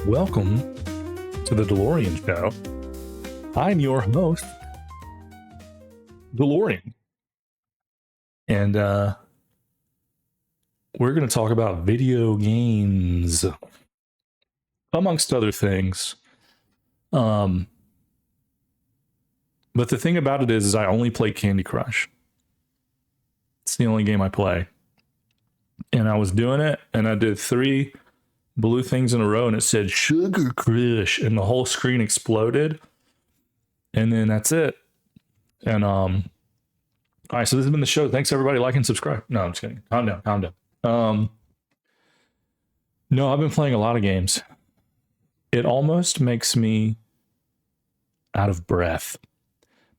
Welcome to the Dalorrian Show. I'm your host, Dalorrian. And we're going to talk about video games, amongst other things. But the thing about it is I only play Candy Crush. It's the only game I play. And I was doing it, and I did 3 blue things in a row, and it said Sugar Crush, and the whole screen exploded. And then that's it. And all right, so this has been the show. Thanks everybody, like and subscribe. No, I'm just kidding. Calm down. No, I've been playing a lot of games. It almost makes me out of breath,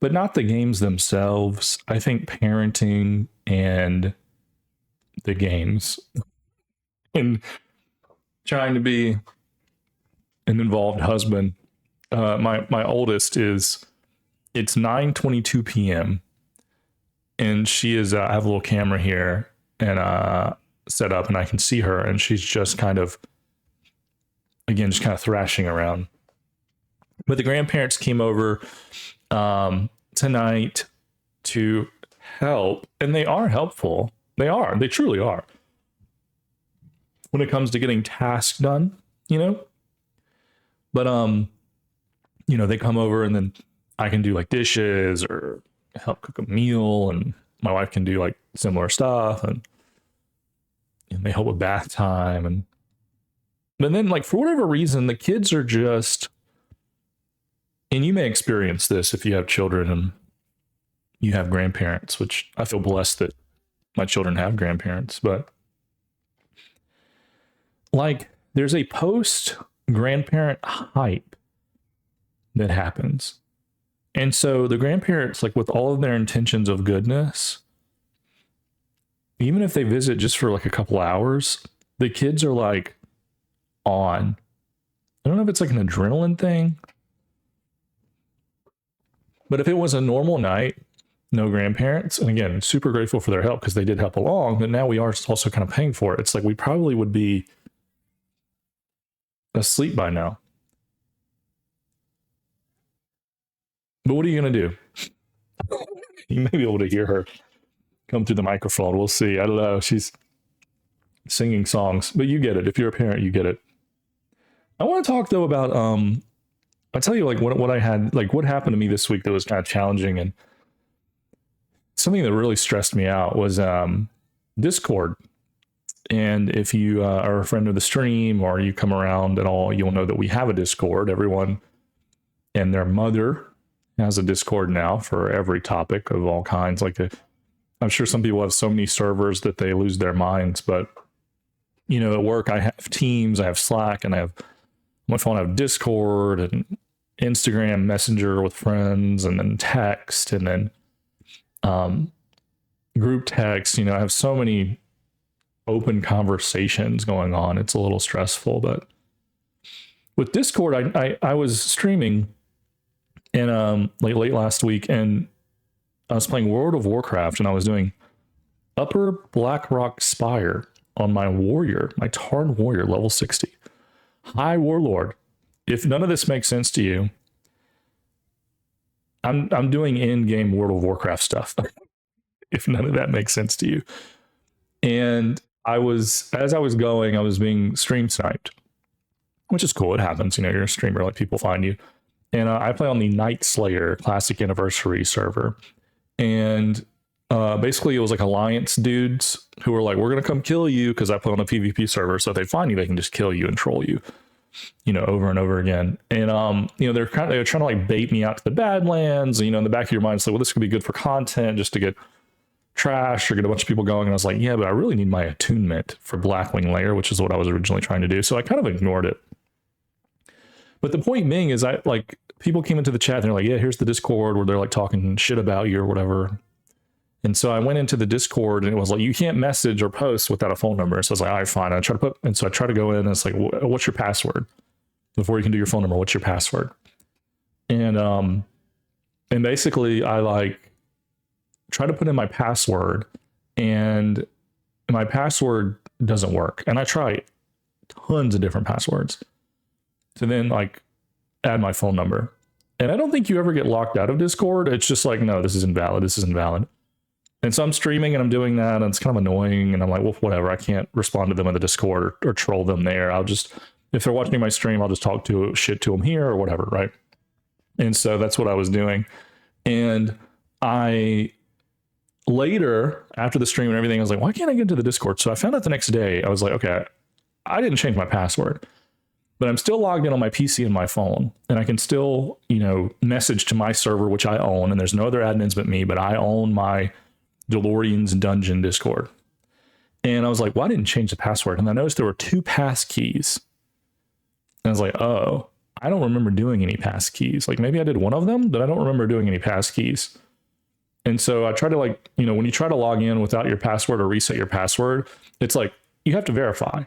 but not the games themselves. I think parenting and the games and trying to be an involved husband. My oldest it's 9:22 p.m. and she is, I have a little camera here and set up, and I can see her, and she's just kind of thrashing around. But the grandparents came over tonight to help, and they are helpful. They truly are. When it comes to getting tasks done, But they come over, and then I can do like dishes or help cook a meal, and my wife can do like similar stuff, and they help with bath time, but then, like, for whatever reason, the kids are just, and you may experience this if you have children and you have grandparents, which I feel blessed that my children have grandparents, but like there's a post grandparent hype that happens. And so the grandparents, like with all of their intentions of goodness, even if they visit just for like a couple hours, the kids are like on. I don't know if it's like an adrenaline thing, but if it was a normal night, no grandparents, and again, super grateful for their help because they did help along, but now we are also kind of paying for it. It's like we probably would be asleep by now. But what are you going to do? You may be able to hear her come through the microphone. We'll see. I don't know. She's singing songs, but you get it. If you're a parent, you get it. I want to talk though about, I'll tell you like what I had, like what happened to me this week that was kind of challenging, and something that really stressed me out was Discord. And if you are a friend of the stream or you come around at all, you'll know that we have a Discord. Everyone and their mother has a Discord now for every topic of all kinds. I'm sure some people have so many servers that they lose their minds, but at work I have Teams, I have Slack, and I have my phone, I have Discord and Instagram Messenger with friends, and then text, and then group text. I have so many open conversations going on. It's a little stressful, but with Discord, I was streaming and late last week, and I was playing World of Warcraft, and I was doing Upper Blackrock Spire on my warrior, my Tarn warrior, level 60. High Warlord. If none of this makes sense to you, I'm doing in-game World of Warcraft stuff. If none of that makes sense to you. And as I was going, I was being stream sniped, which is cool. It happens. You're a streamer, like people find you. And I play on the Night Slayer Classic Anniversary server. And basically it was like Alliance dudes who were like, we're going to come kill you, because I play on a PvP server. So if they find you, they can just kill you and troll you, over and over again. And, they're trying to like bait me out to the Badlands. In the back of your mind, it's like, well, this could be good for content just to get trash or get a bunch of people going. And I was like, yeah, but I really need my attunement for Blackwing Lair, which is what I was originally trying to do. So I kind of ignored it. But the point being is people came into the chat and they're like, yeah, here's the Discord where they're like talking shit about you or whatever. And so I went into the Discord, and it was like, you can't message or post without a phone number. So I was like, all right, fine. I try to go in, and it's like, what's your password? Before you can do your phone number, what's your password? And basically I try to put in my password, and my password doesn't work. And I try tons of different passwords. to then like add my phone number. And I don't think you ever get locked out of Discord. It's just like, no, this is invalid. This is invalid. And so I'm streaming and I'm doing that, and it's kind of annoying. And I'm like, well, whatever. I can't respond to them in the Discord or troll them there. I'll just, if they're watching my stream, I'll just talk to shit to them here or whatever, right? And so that's what I was doing. And I later, after the stream and everything, I was like, why can't I get into the Discord? So I found out the next day. I was like, okay, I didn't change my password, but I'm still logged in on my PC and my phone, and I can still, you know, message to my server, which I own, and there's no other admins but me, but I own my Dalorrian's Dungeon Discord. And I was like, well, I didn't change the password. And I noticed there were 2 pass keys. And I was like, oh, I don't remember doing any pass keys. Like maybe I did one of them, but I don't remember doing any pass keys. And so I try to, like, you know, when you try to log in without your password or reset your password, it's like, you have to verify.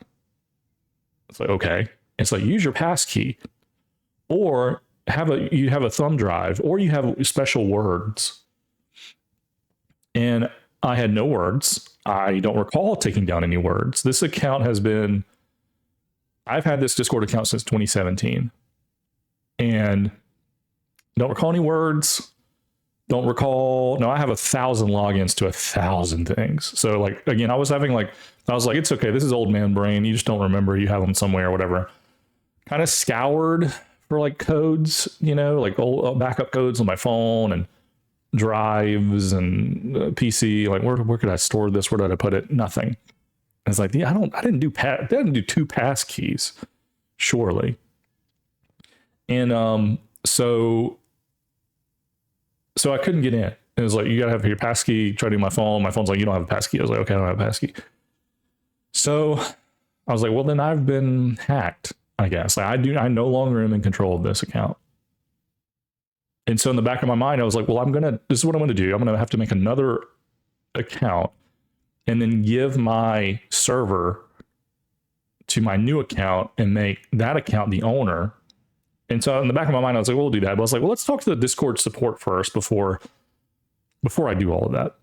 It's like, okay. It's like, use your pass key, or you have a thumb drive, or you have special words. And I had no words. I don't recall taking down any words. This account I've had this Discord account since 2017, and don't recall any words. Don't recall. No, I have 1,000 logins to 1,000 things. So like, again, I was like, it's okay. This is old man brain. You just don't remember. You have them somewhere or whatever. Kind of scoured for like codes, you know, like old backup codes on my phone and drives and PC. Like where could I store this? Where did I put it? Nothing. It's like, yeah, I didn't do 2 pass keys, surely. And so I couldn't get in. It was like, you gotta have your pass key. Try to do my phone. My phone's like, you don't have a pass key. I was like, okay, I don't have a pass key. So I was like, well, then I've been hacked, I guess. Like, I no longer am in control of this account. And so in the back of my mind, I was like, well, this is what I'm gonna do. I'm gonna have to make another account and then give my server to my new account and make that account the owner. And so in the back of my mind, I was like, well, we'll do that. But I was like, well, let's talk to the Discord support first before I do all of that.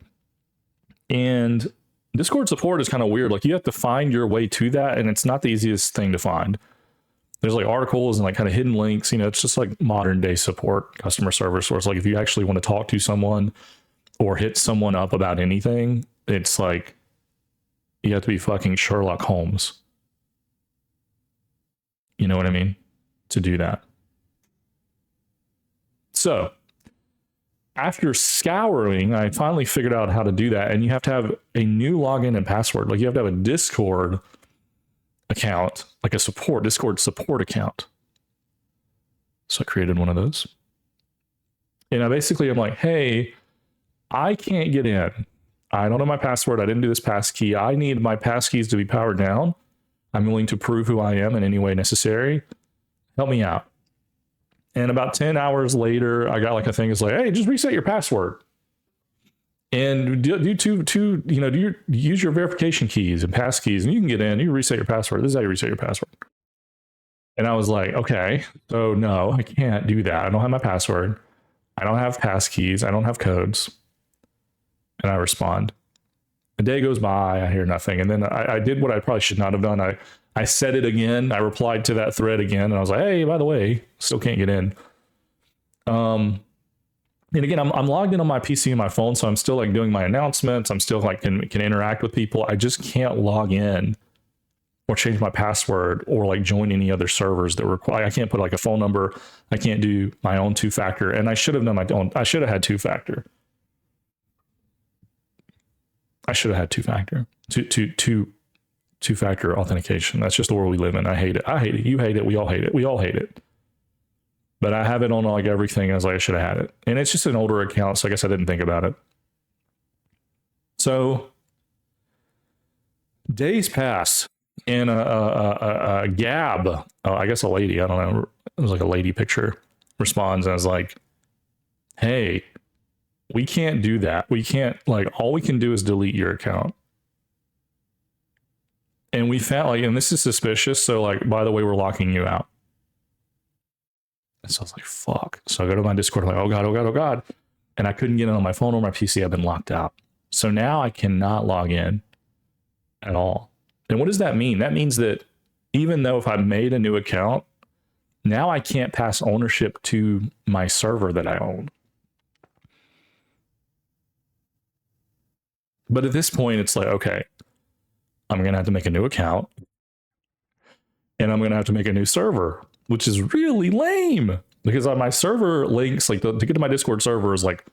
And Discord support is kind of weird. Like, you have to find your way to that, and it's not the easiest thing to find. There's like articles and like kind of hidden links. You know, it's just like modern day support, customer service, where it's like, if you actually want to talk to someone or hit someone up about anything, it's like you have to be fucking Sherlock Holmes. You know what I mean? To do that. So after scouring, I finally figured out how to do that. And you have to have a new login and password. Like, you have to have a Discord account, like a Discord support account. So I created one of those. And I'm like, hey, I can't get in. I don't know my password. I didn't do this pass key. I need my pass keys to be powered down. I'm willing to prove who I am in any way necessary. Help me out. And about 10 hours later, I got like a thing. It's like, hey, just reset your password. And use your verification keys and pass keys, and you can get in. You reset your password. This is how you reset your password. And I was like, okay, so no, I can't do that. I don't have my password. I don't have pass keys. I don't have codes. And I respond. A day goes by. I hear nothing. And then I did what I probably should not have done. I said it again. I replied to that thread again, and I was like, hey, by the way, still can't get in. And again, I'm logged in on my PC and my phone, so I'm still like doing my announcements. I'm still like can interact with people. I just can't log in or change my password or like join any other servers that require. I can't put like a phone number. I can't do my own 2-factor, and I should have done my own. I should have had 2-factor. I should have had 2-factor. Two-factor authentication. That's just the world we live in. I hate it. I hate it. You hate it. We all hate it. We all hate it. But I have it on like everything. And I was like, I should have had it. And it's just an older account, so I guess I didn't think about it. So days pass, and a Gab, I guess a lady, I don't know, it was like a lady picture, responds, and I was like, hey, we can't do that. We can't, like, all we can do is delete your account. And we found, like, and this is suspicious, so like, by the way, we're locking you out. And so I was like, fuck. So I go to my Discord, I'm like, oh God, oh God, oh God. And I couldn't get in on my phone or my PC. I've been locked out. So now I cannot log in at all. And what does that mean? That means that even though if I made a new account Now I can't pass ownership to my server that I own. But at this point, it's like, okay, I'm going to have to make a new account and I'm going to have to make a new server, which is really lame because on my server links, like to get to my Discord server is like,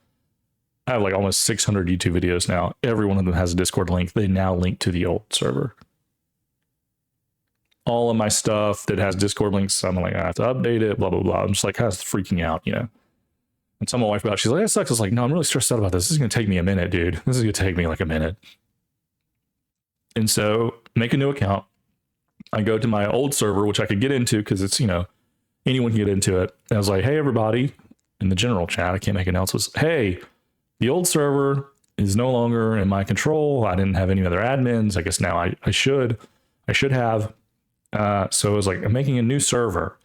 I have like almost 600 YouTube videos now. Every one of them has a Discord link. They now link to the old server. All of my stuff that has Discord links, I'm like, I have to update it, blah, blah, blah. I'm just like, kind of freaking out, you know? And tell my wife about it. She's like, that sucks. I was like, no, I'm really stressed out about this. This is going to take me a minute, dude. This is going to take me like a minute. And so make a new account. I go to my old server, which I could get into because it's, you know, anyone can get into it. And I was like, hey, everybody, in the general chat, I can't make announcements. Hey, the old server is no longer in my control. I didn't have any other admins. I guess now I should have. So it was like, I'm making a new server.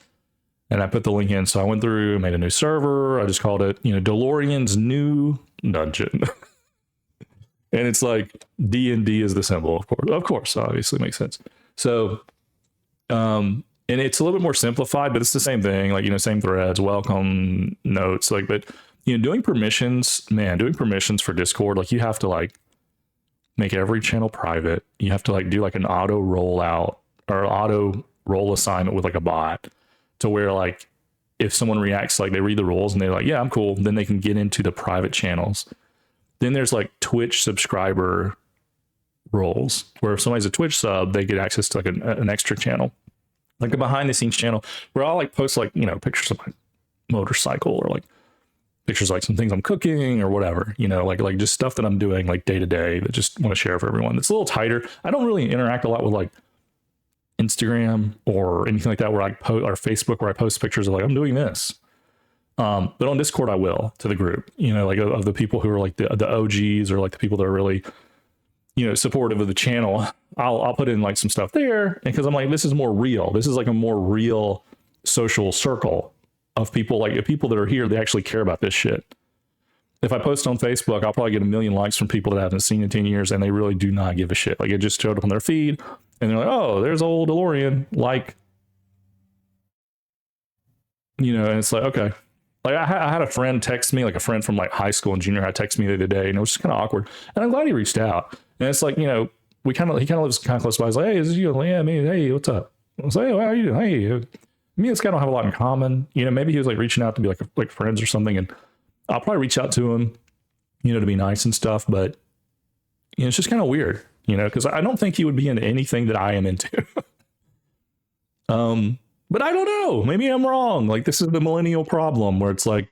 And I put the link in. So I went through, made a new server. I just called it, you know, Dalorrian's New Dungeon. And it's like D&D is the symbol, of course. Of course, obviously makes sense. So, and it's a little bit more simplified, but it's the same thing. Like, you know, same threads, welcome notes, like, but you know, doing permissions for Discord, like you have to like make every channel private. You have to like do like an auto rollout or auto role assignment with like a bot to where like if someone reacts, like they read the rules and they're like, yeah, I'm cool. Then they can get into the private channels. Then there's like Twitch subscriber roles where if somebody's a Twitch sub, they get access to like an extra channel, like a behind the scenes channel where I'll like post like, you know, pictures of my motorcycle or like pictures like some things I'm cooking or whatever, you know, like just stuff that I'm doing like day to day that just want to share for everyone. It's a little tighter. I don't really interact a lot with like Instagram or anything like that where I post, or Facebook where I post pictures of like I'm doing this. But on Discord I will to the group, you know, like of the people who are like the OGs or like the people that are really, you know, supportive of the channel. I'll put in like some stuff there because I'm like, this is more real. This is like a more real social circle of people, like people that are here, they actually care about this shit. If I post on Facebook, I'll probably get 1 million likes from people that I haven't seen in 10 years and they really do not give a shit. Like it just showed up on their feed and they're like, oh, there's old Dalorrian, like, you know, and it's like, okay. Like I had a friend text me, like a friend from like high school and junior high text me the other day and it was just kind of awkward. And I'm glad he reached out. And it's like, you know, he kind of lives kind of close by. He's like, hey, is this you? Like, yeah, me. Hey, what's up? I was like, hey, how are you doing? Hey, me and this guy don't have a lot in common. You know, maybe he was like reaching out to be like friends or something. And I'll probably reach out to him, you know, to be nice and stuff. But, you know, it's just kind of weird, you know, because I don't think he would be into anything that I am into. But I don't know. Maybe I'm wrong. Like this is the millennial problem where it's like,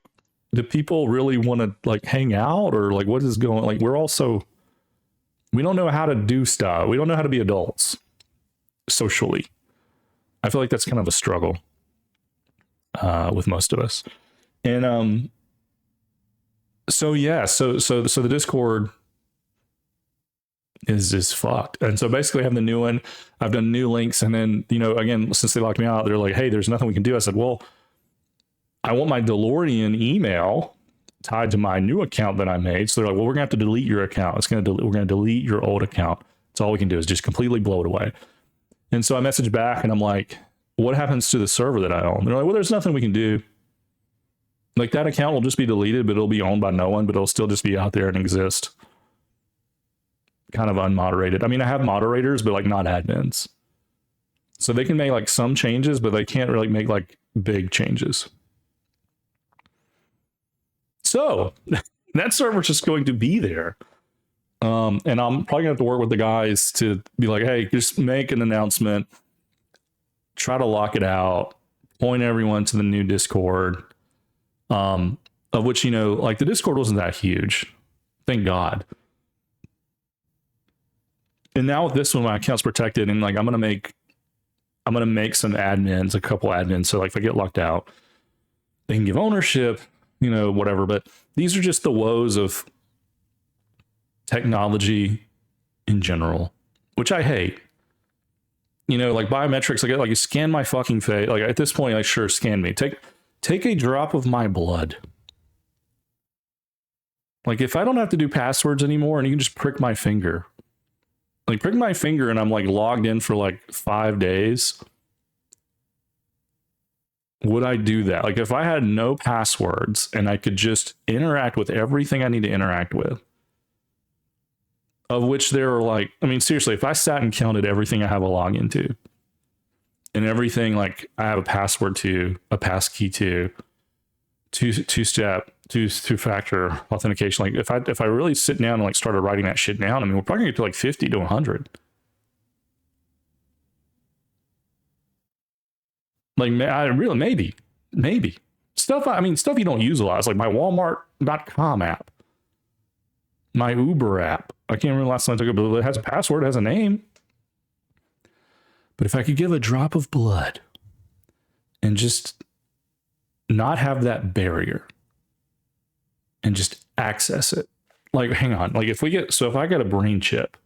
do people really want to like hang out or like what is going? Like we're also, we don't know how to do stuff. We don't know how to be adults socially. I feel like that's kind of a struggle with most of us. And so yeah, so the Discord is fucked. And so basically I have the new one. I've done new links. And then, you know, again, since they locked me out, they're like, hey, there's nothing we can do. I said, well, I want my Dalorrian email tied to my new account that I made. So they're like, well, we're gonna have to delete your account. We're gonna delete your old account. That's all we can do is just completely blow it away. And so I messaged back and I'm like, what happens to the server that I own? They're like, well, there's nothing we can do. Like that account will just be deleted, but it'll be owned by no one, but it'll still just be out there and exist. Kind of unmoderated. I mean, I have moderators, but like not admins. So they can make like some changes, but they can't really make like big changes. So that server's just going to be there. And I'm probably gonna have to work with the guys to be like, hey, just make an announcement, try to lock it out, point everyone to the new Discord. Of which, you know, like the Discord wasn't that huge. Thank God. And now with this one, my account's protected, and like I'm gonna make some admins, a couple admins. So like if I get locked out, they can give ownership, you know, whatever. But these are just the woes of technology in general, which I hate. You know, like biometrics, like you scan my fucking face. Like at this point, like sure, scan me. Take a drop of my blood. Like if I don't have to do passwords anymore, and you can just prick my finger. Like prick my finger, and I'm like logged in for like 5 days. would I do that? Like if I had no passwords and I could just interact with everything I need to interact with, of which there are like, I mean, seriously, if I sat and counted everything I have a login to and everything, like I have a password to, a passkey to, two-step, two-factor authentication. Like if I really sit down and like started writing that shit down, I mean, we're probably gonna get to like 50 to 100. Like I really maybe stuff. I mean, stuff you don't use a lot. It's like my Walmart.com app, my Uber app. I can't remember the last time I took it, but it has a password, it has a name. But if I could give a drop of blood and just not have that barrier and just access it. Like, hang on. Like if I get a brain chip,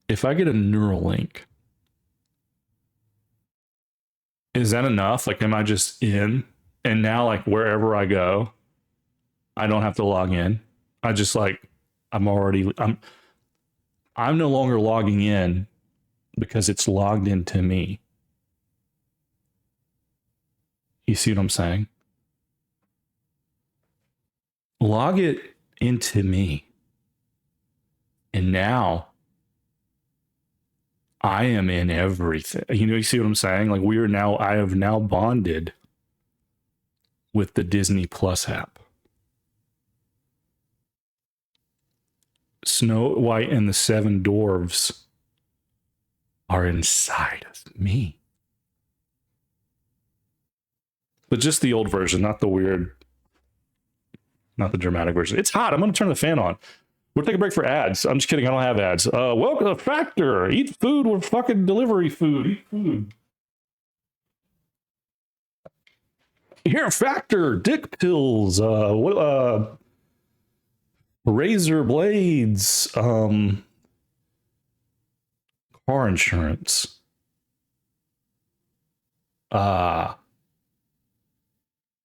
if I get a neural link, is that enough? Like, am I just in? And now like wherever I go, I don't have to log in. I just like, I'm no longer logging in because it's logged into me. You see what I'm saying? Log it into me. And now I am in everything. You see what I'm saying? Like I have now bonded with the Disney Plus app. Snow White and the Seven Dwarves are inside of me. But just the old version, not the weird, not the dramatic version. It's hot. I'm going to turn the fan on. We'll take a break for ads. I'm just kidding. I don't have ads. Welcome to Factor. Eat food with fucking delivery food. Eat food. Here at Factor, dick pills, razor blades, car insurance.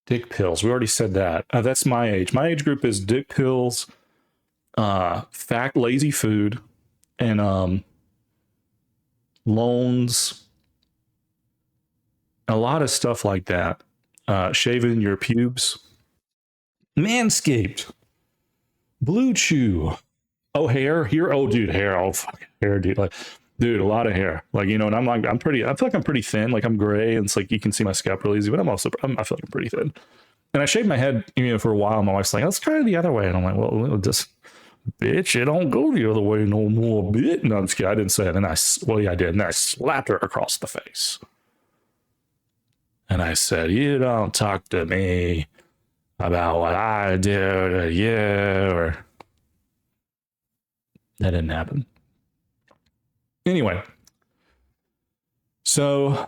Dick pills. We already said that. That's my age. My age group is dick pills, lazy food, and loans. A lot of stuff like that. Shaving your pubes. Manscaped. Blue Chew. Oh, hair here. Oh, dude, hair. Oh, fucking hair, dude. Like, dude, a lot of hair. Like, and I'm like, I feel like I'm pretty thin. Like, I'm gray, and it's like you can see my scalp really easy. But I feel like I'm pretty thin. And I shaved my head, for a while. My wife's like, let's try it the other way, and I'm like, well, just bitch, it don't go the other way no more, bitch. No, I'm just kidding. I didn't say it. And I did. And I slapped her across the face. And I said, you don't talk to me about what I do to you. Or that didn't happen. Anyway, so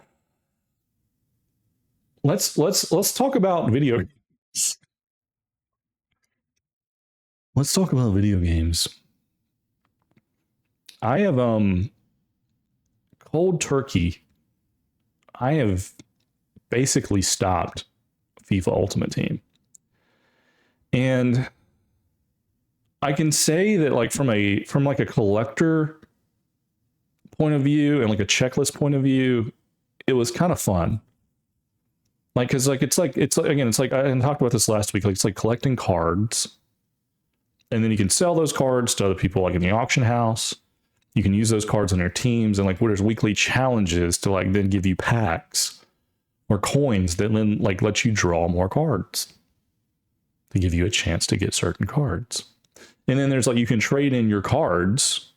let's talk about video games. Let's talk about video games. I have cold turkey. I have basically stopped FIFA Ultimate Team. And I can say that like from like a collector point of view and like a checklist point of view, it was kind of fun. Like, cause like, it's like, I talked about this last week. Like, it's like collecting cards, and then you can sell those cards to other people, like in the auction house. You can use those cards on your teams, and like where there's weekly challenges to like then give you packs or coins that then like let you draw more cards to give you a chance to get certain cards. And then there's like, you can trade in your cards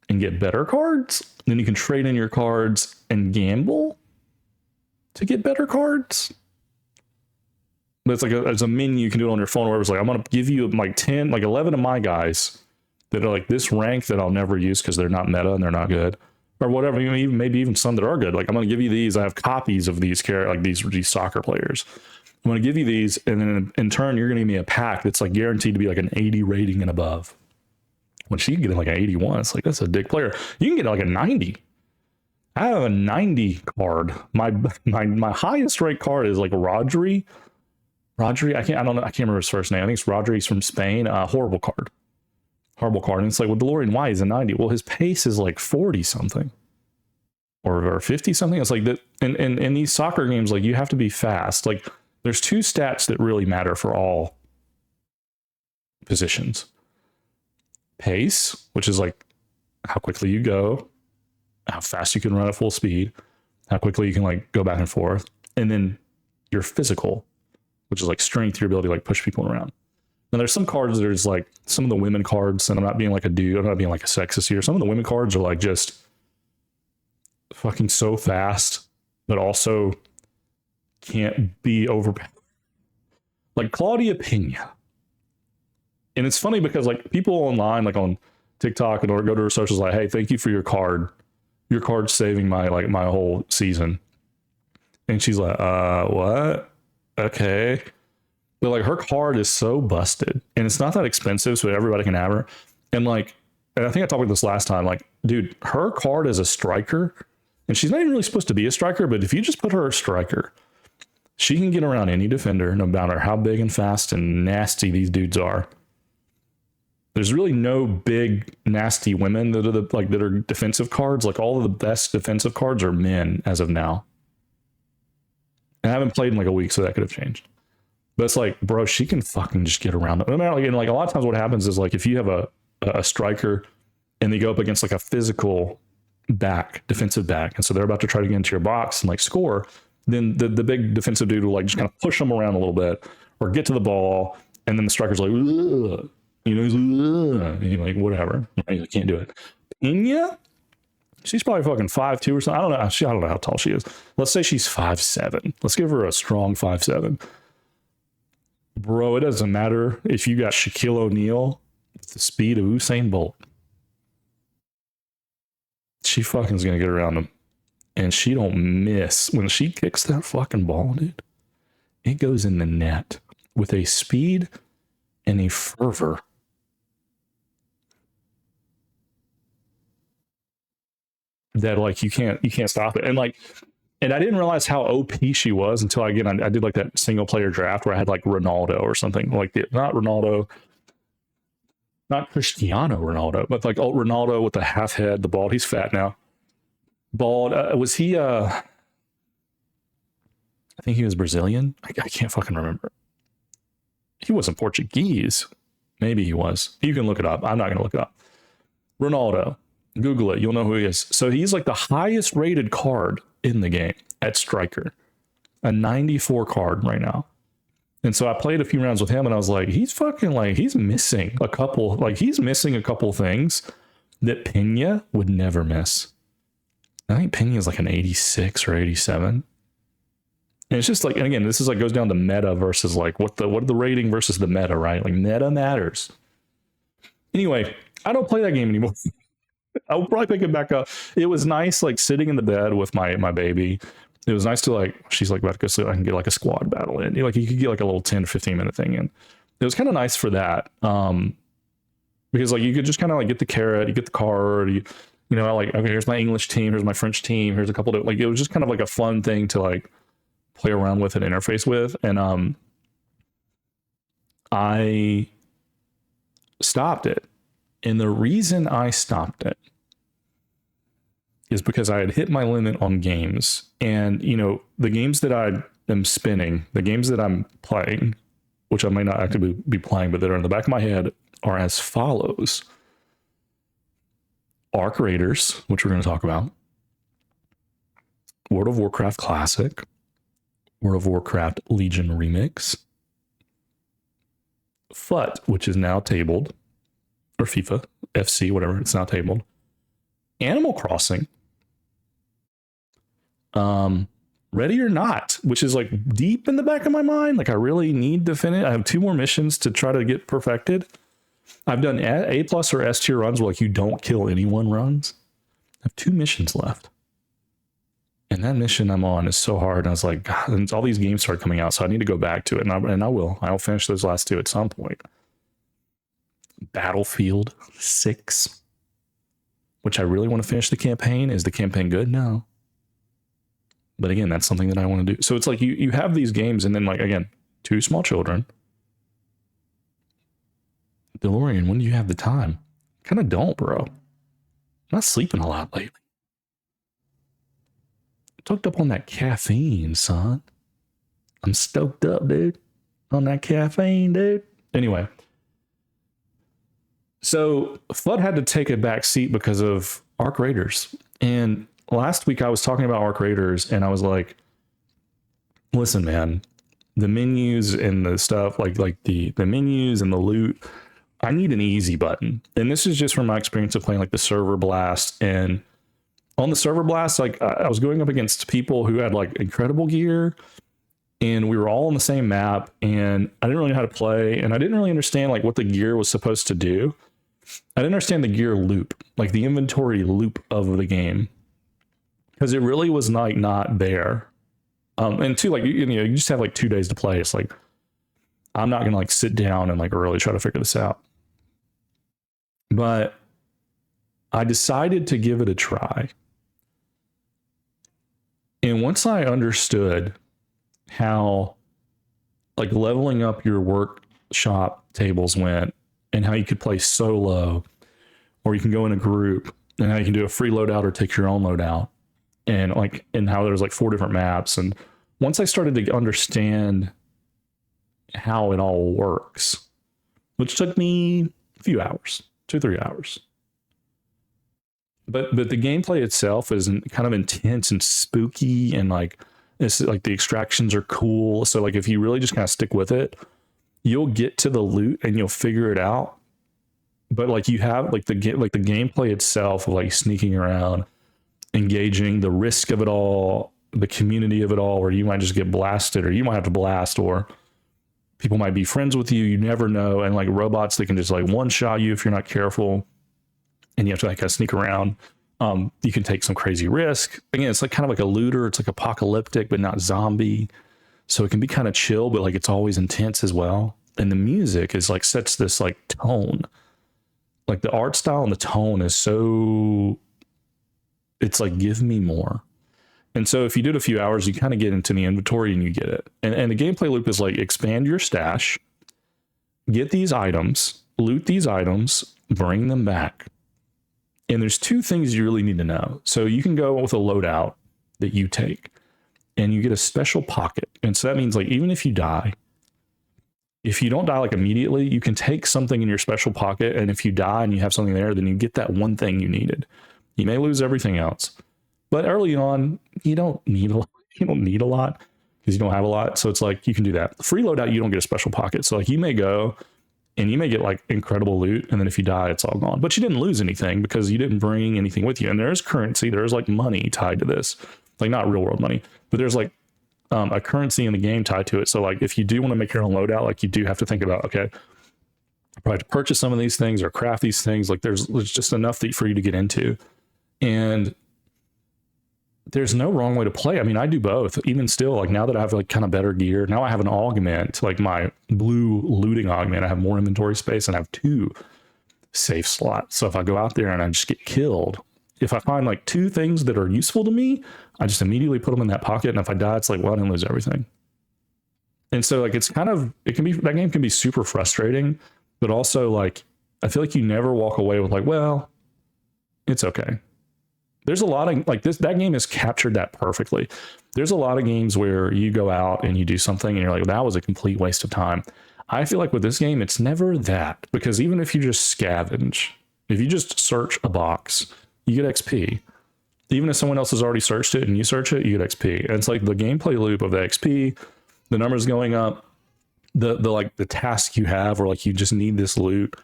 and get better cards. Then you can trade in your cards and to get better cards. But it's like there's a menu you can do it on your phone where it's like, I'm going to give you like 10, like 11 of my guys that are like this rank that I'll never use because they're not meta and they're not good. Or whatever, maybe even some that are good. Like, I'm going to give you these. I have copies of these these soccer players. I'm going to give you these, and then in turn, you're going to give me a pack that's like guaranteed to be like an 80 rating and above. When she can get like an 81, it's like, that's a dick player. You can get like a 90. I have a 90 card. My highest ranked card is like Rodri. I can't remember his first name. I think it's Rodri. He's from Spain. Horrible card. And it's like, well, Dalorrian, why is a 90? Well, his pace is like 40 something. or 50 something. It's like that. And in these soccer games, like you have to be fast. Like there's two stats that really matter for all positions: pace, which is like how quickly you go, how fast you can run at full speed, how quickly you can like go back and forth, and then your physical, which is like strength, your ability to like push people around. Now there's some cards, there's like some of the women cards, and I'm not being like a dude, I'm not being like a sexist here. Some of the women cards are like just fucking so fast, but also can't be overpowered. Like Claudia Pena. And it's funny because like people online, like on TikTok and or go to her socials, like, hey, thank you for your card. Your card's saving my like my whole season. And she's like, what? Okay. But like her card is so busted and it's not that expensive, so everybody can have her. And like, and I think I talked about this last time, like, dude, her card is a striker, and she's not even really supposed to be a striker, but if you just put her a striker, she can get around any defender, no matter how big and fast and nasty these dudes are. There's really no big nasty women that are that are defensive cards. Like all of the best defensive cards are men as of now. And I haven't played in like a week, so that could have changed. But it's like, bro, she can fucking just get around. No matter, and like a lot of times what happens is like if you have a striker and they go up against like a physical back, defensive back, and so they're about to try to get into your box and like score, then the big defensive dude will like just kind of push them around a little bit or get to the ball, and then the striker's like, ugh. You know, he's and you're like, whatever. I can't do it. Pena? She's probably fucking 5'2" or something. I don't know how tall she is. Let's say she's 5'7". Let's give her a strong 5'7". Bro, it doesn't matter if you got Shaquille O'Neal with the speed of Usain Bolt. She fucking is going to get around him. And she don't miss. When she kicks that fucking ball, dude, it goes in the net with a speed and a fervor. That like you can't stop it. And like, and I didn't realize how OP she was until I did like that single player draft where I had like Ronaldo or something like not Ronaldo, not Cristiano Ronaldo, but like Ronaldo with the half head, the bald. He's fat now. Bald. Was he? I think he was Brazilian. I can't fucking remember. He wasn't Portuguese. Maybe he was. You can look it up. I'm not going to look it up. Ronaldo. Google it. You'll know who he is. So he's like the highest rated card in the game at striker, a 94 card right now. And so I played a few rounds with him and I was like, he's fucking like, he's missing a couple things that Pena would never miss. I think Pena is like an 86 or 87. And it's just like, and again, this is like goes down to meta versus like what the rating versus the meta, right? Like meta matters. Anyway, I don't play that game anymore. I'll probably pick it back up. It was nice, like sitting in the bed with my baby. It was nice to like, she's like about to go sleep. I can get like a squad battle in. You could get like a little 10 to 15 minute thing in. It was kind of nice for that. Because like you could just kind of like get the carrot, you get the card, you know, like, okay, here's my English team, here's my French team, here's a couple of like, it was just kind of like a fun thing to like play around with and interface with. And I stopped it. And the reason I stopped it is because I had hit my limit on games. And, you know, the games that I am spinning, the games that I'm playing, which I may not actively be playing, but that are in the back of my head, are as follows. Arc Raiders, which we're going to talk about. World of Warcraft Classic. World of Warcraft Legion Remix. FUT, which is now tabled. Or FIFA, FC, whatever, it's now tabled. Animal Crossing. Ready or Not, which is like deep in the back of my mind. Like I really need to finish. I have 2 more missions to try to get perfected. I've done A+ or S tier runs where like you don't kill anyone runs. I have 2 missions left. And that mission I'm on is so hard. And I was like, God, and all these games started coming out, so I need to go back to it. And I will. I'll finish those last 2 at some point. Battlefield 6, which I really want to finish the campaign. Is the campaign good? No. But again, that's something that I want to do. So it's like you have these games, and then like, again, 2 small children. Dalorrian, when do you have the time? Kind of don't, bro. I'm not sleeping a lot lately. stoked up on that caffeine, son. I'm stoked up, dude, on that caffeine, dude. Anyway, so FUD had to take a back seat because of Arc Raiders. And last week I was talking about Arc Raiders, and I was like, listen, man, the menus and the stuff, like the menus and the loot, I need an easy button. And this is just from my experience of playing like the server blast. And on the server blast, like I was going up against people who had like incredible gear, and we were all on the same map, and I didn't really know how to play, and I didn't really understand like what the gear was supposed to do. I didn't understand the gear loop, like the inventory loop of the game, because it really was like not there. And two, like, you know, you just have like 2 days to play. It's like, I'm not going to like sit down and like really try to figure this out. But I decided to give it a try. And once I understood how like leveling up your workshop tables went, and how you could play solo, or you can go in a group, and how you can do a free loadout or take your own loadout, and like, and how there's like 4 different maps. And once I started to understand how it all works, which took me a few hours, 2-3 hours. But the gameplay itself is kind of intense and spooky, and like it's like the extractions are cool. So like if you really just kind of stick with it, you'll get to the loot and you'll figure it out. But like you have like the gameplay itself of like sneaking around, engaging, the risk of it all, the community of it all, where you might just get blasted, or you might have to blast, or people might be friends with you. You never know. And like robots, they can just like one shot you if you're not careful, and you have to like kind of sneak around. You can take some crazy risk. Again, it's like kind of like a looter. It's like apocalyptic, but not zombie. So it can be kind of chill, but like it's always intense as well. And the music is like sets this like tone. Like the art style and the tone is so, it's like, give me more. And so if you do it a few hours, you kind of get into the inventory and you get it. And the gameplay loop is like expand your stash, get these items, loot these items, bring them back. And there's 2 things you really need to know. So you can go with a loadout that you take, and you get a special pocket. And so that means like, even if you die, if you don't die like immediately, you can take something in your special pocket. And if you die and you have something there, then you get that one thing you needed. You may lose everything else, but early on, you don't need a lot. You don't need a lot because you don't have a lot. So it's like, you can do that. Free loadout, you don't get a special pocket. So like you may go and you may get like incredible loot, and then if you die, it's all gone. But you didn't lose anything because you didn't bring anything with you. And there's currency, there's like money tied to this, like not real world money, but there's like a currency in the game tied to it. So like if you do want to make your own loadout, like you do have to think about, okay, I probably have to purchase some of these things or craft these things. Like there's just enough for you to get into. And there's no wrong way to play. I mean, I do both. Even still, like now that I have like kind of better gear, now I have an augment, like my blue looting augment. I have more inventory space and I have 2 safe slots. So if I go out there and I just get killed, if I find like 2 things that are useful to me, I just immediately put them in that pocket. And if I die, it's like, well, I didn't lose everything. And so like, it's kind of, it can be, that game can be super frustrating, but also like, I feel like you never walk away with like, well, it's okay. There's a lot of like that game has captured that perfectly. There's a lot of games where you go out and you do something and you're like, that was a complete waste of time. I feel like with this game, it's never that, because even if you just scavenge, if you just search a box, you get XP. Even if someone else has already searched it and you search it, you get XP. And it's like the gameplay loop of the XP, the numbers going up, the like the task you have, or like you just need this loot.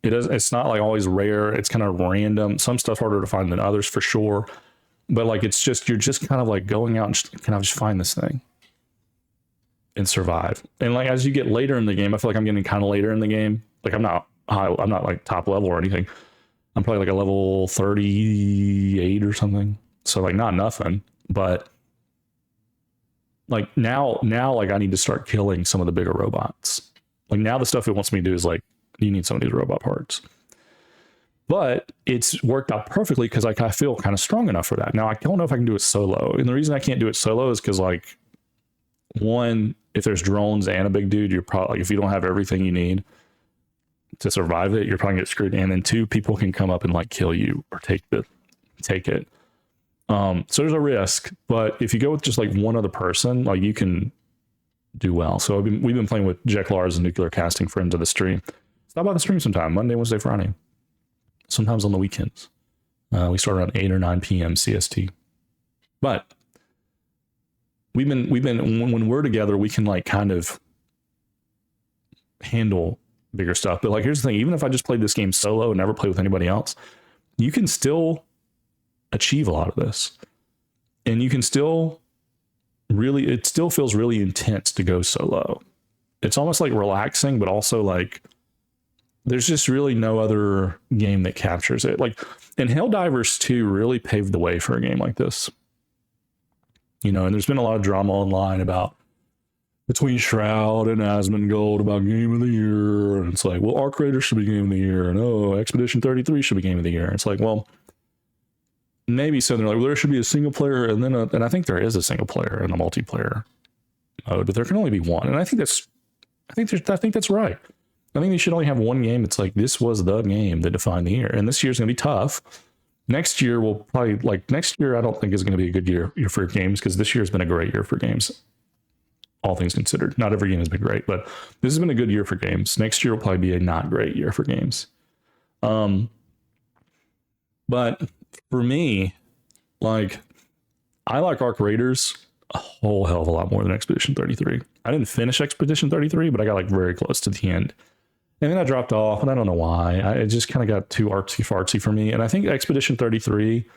It's not like always rare. It's kind of random. Some stuff harder to find than others for sure. But like, it's just, you're just kind of like going out and just, can I just find this thing and survive? And like, as you get later in the game, I feel like I'm getting kind of later in the game. Like I'm not high, I'm not like top level or anything. I'm probably like a level 38 or something. So like not nothing, but like now like I need to start killing some of the bigger robots. Like now the stuff it wants me to do is like, you need some of these robot parts. But it's worked out perfectly because like I feel kind of strong enough for that. Now I don't know if I can do it solo. And the reason I can't do it solo is because like, one, if there's drones and a big dude, you're probably like, if you don't have everything you need to survive it, you're probably gonna get screwed. And then 2, people can come up and like kill you or take it. So there's a risk, but if you go with just like one other person, like you can do well. So we've been playing with Jack Lars and Nuclear Casting friends of the stream. Stop by the stream sometime, Monday, Wednesday, Friday. Sometimes on the weekends. We start around 8 or 9 p.m. CST. But we've been when we're together, we can like kind of handle bigger stuff. But like, here's the thing: even if I just played this game solo and never played with anybody else, you can still achieve a lot of this, and you can still really, it still feels really intense to go solo. It's almost like relaxing, but also like there's just really no other game that captures it. Like, and Helldivers 2 really paved the way for a game like this. You know, and there's been a lot of drama online about between Shroud and Asmongold about Game of the Year. And it's like, well, Arc Raiders should be Game of the Year. And oh, Expedition 33 should be Game of the Year. And it's like, well, maybe so. They're like, well, there should be a single player. And then, and I think there is a single player and a multiplayer mode, but there can only be one. And I think that's right. I think they should only have one game. It's like, this was the game that defined the year. And this year's going to be tough. Next year will probably, like, next year I don't think is going to be a good year for games, because this year has been a great year for games, all things considered. Not every game has been great, but this has been a good year for games. Next year will probably be a not great year for games. But for me, like, I like Arc Raiders a whole hell of a lot more than Expedition 33. I didn't finish Expedition 33, but I got like very close to the end. And then I dropped off, and I don't know why. It just kind of got too artsy-fartsy for me. And I think Expedition 33,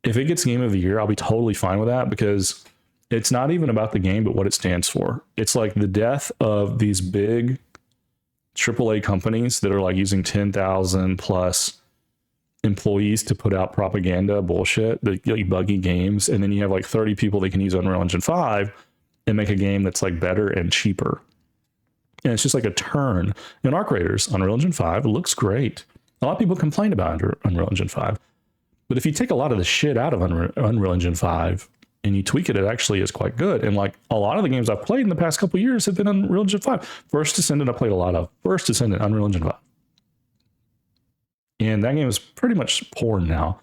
if it gets Game of the Year, I'll be totally fine with that, because it's not even about the game, but what it stands for. It's like the death of these big AAA companies that are like using 10,000 plus employees to put out propaganda bullshit, like buggy games. And then you have like 30 people that can use Unreal Engine 5 and make a game that's like better and cheaper. And it's just like a turn. In Arc Raiders, Unreal Engine 5, it looks great. A lot of people complain about Unreal Engine 5. But if you take a lot of the shit out of Unreal Engine 5 and you tweak it, it actually is quite good. And like a lot of the games I've played in the past couple of years have been Unreal Engine 5. First Descendant, I played a lot of. First Descendant, Unreal Engine 5. And that game is pretty much porn now.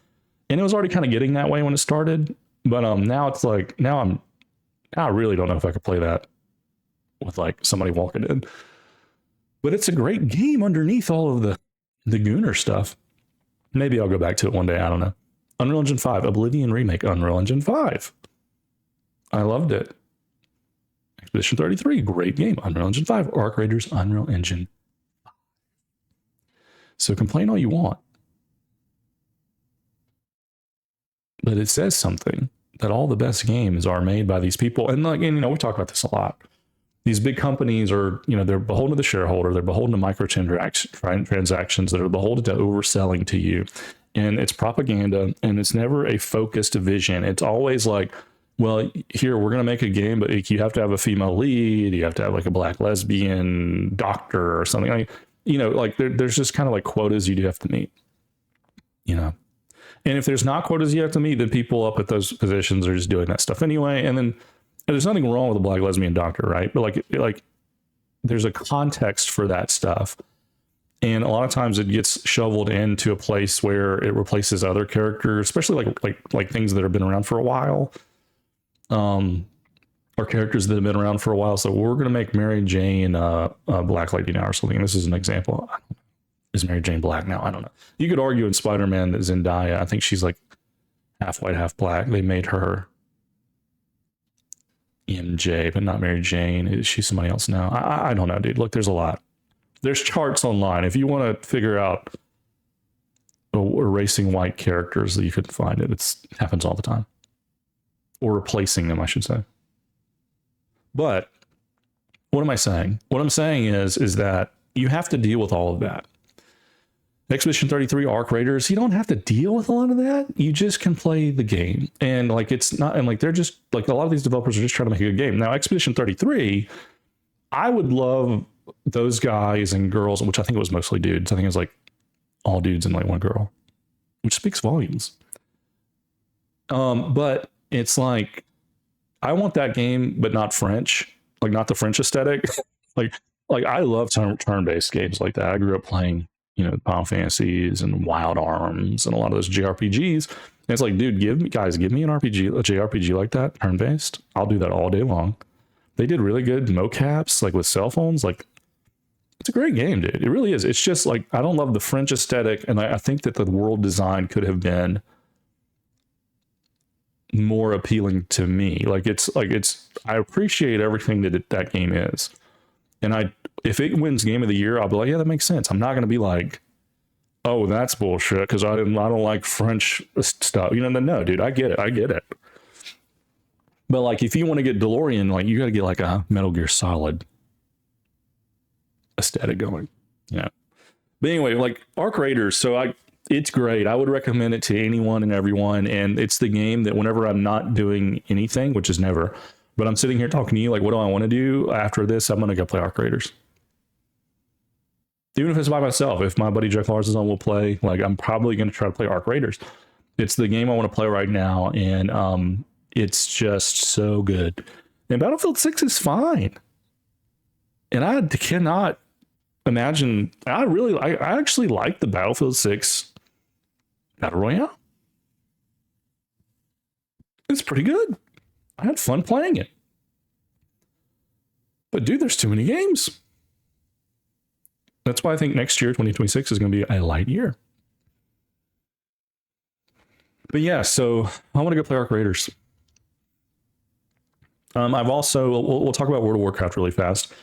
And it was already kind of getting that way when it started. But now it's like, now I really don't know if I could play that with like somebody walking in. But it's a great game underneath all of the Gooner stuff. Maybe I'll go back to it one day. I don't know. Unreal Engine 5, Oblivion Remake, Unreal Engine 5. I loved it. Expedition 33, great game. Unreal Engine 5, Arc Raiders, Unreal Engine 5. So complain all you want. But it says something that all the best games are made by these people. And like, and, you know, we talk about this a lot. These big companies are, you know, they're beholden to the shareholder. They're beholden to microtransactions that are beholden to overselling to you. And it's propaganda, and it's never a focused vision. It's always like, well, here, we're going to make a game, but you have to have a female lead. You have to have like a black lesbian doctor or something. Like, you know, like there's just kind of like quotas you do have to meet, you know. And if there's not quotas you have to meet, then people up at those positions are just doing that stuff anyway. And then there's nothing wrong with a black lesbian doctor, right? But like there's a context for that stuff. And a lot of times it gets shoveled into a place where it replaces other characters, especially like things that have been around for a while. Or characters that have been around for a while. So we're going to make Mary Jane a black lady now or something. This is an example. Is Mary Jane black now? I don't know. You could argue in Spider-Man that Zendaya, I think she's like half white, half black. They made her MJ, but not Mary Jane. Is she somebody else now? I don't know, dude. Look, there's a lot. There's charts online. If you want to figure out erasing white characters that you couldn't find it happens all the time. Or replacing them, I should say. But what am I saying? What I'm saying is that you have to deal with all of that. Expedition 33, Arc Raiders, you don't have to deal with a lot of that. You just can play the game. And like, it's not, and like, they're just like, a lot of these developers are just trying to make a good game. Now, Expedition 33, I would love those guys and girls, which I think it was mostly dudes. I think it was like all dudes and like one girl, which speaks volumes. But it's like, I want that game, but not French, like not the French aesthetic. like I love turn-based games like that. I grew up playing you know, Final Fantasies and Wild Arms and a lot of those JRPGs. And it's like, dude, give me an RPG, a JRPG like that, turn-based. I'll do that all day long. They did really good mocaps, like with cell phones. Like, it's a great game, dude. It really is. It's just like, I don't love the French aesthetic, and I think that the world design could have been more appealing to me. Like it's I appreciate everything that that game is, and if it wins Game of the Year, I'll be like, yeah, that makes sense. I'm not going to be like, oh, that's bullshit because I don't like French stuff. You know, no, dude, I get it. But like, if you want to get Dalorrian, like you got to get like a Metal Gear Solid aesthetic going. Yeah. But anyway, like Arc Raiders, it's great. I would recommend it to anyone and everyone. And it's the game that whenever I'm not doing anything, which is never, but I'm sitting here talking to you, like, what do I want to do after this? I'm going to go play Arc Raiders. Even if it's by myself, if my buddy Jack Lars is on, we'll play. Like, I'm probably going to try to play Arc Raiders. It's the game I want to play right now. And it's just so good. And Battlefield 6 is fine. And I cannot imagine. I actually like the Battlefield 6 Battle Royale. It's pretty good. I had fun playing it. But dude, there's too many games. That's why I think next year, 2026, is going to be a light year. But yeah, so I want to go play Arc Raiders. I've also, we'll talk about World of Warcraft really fast.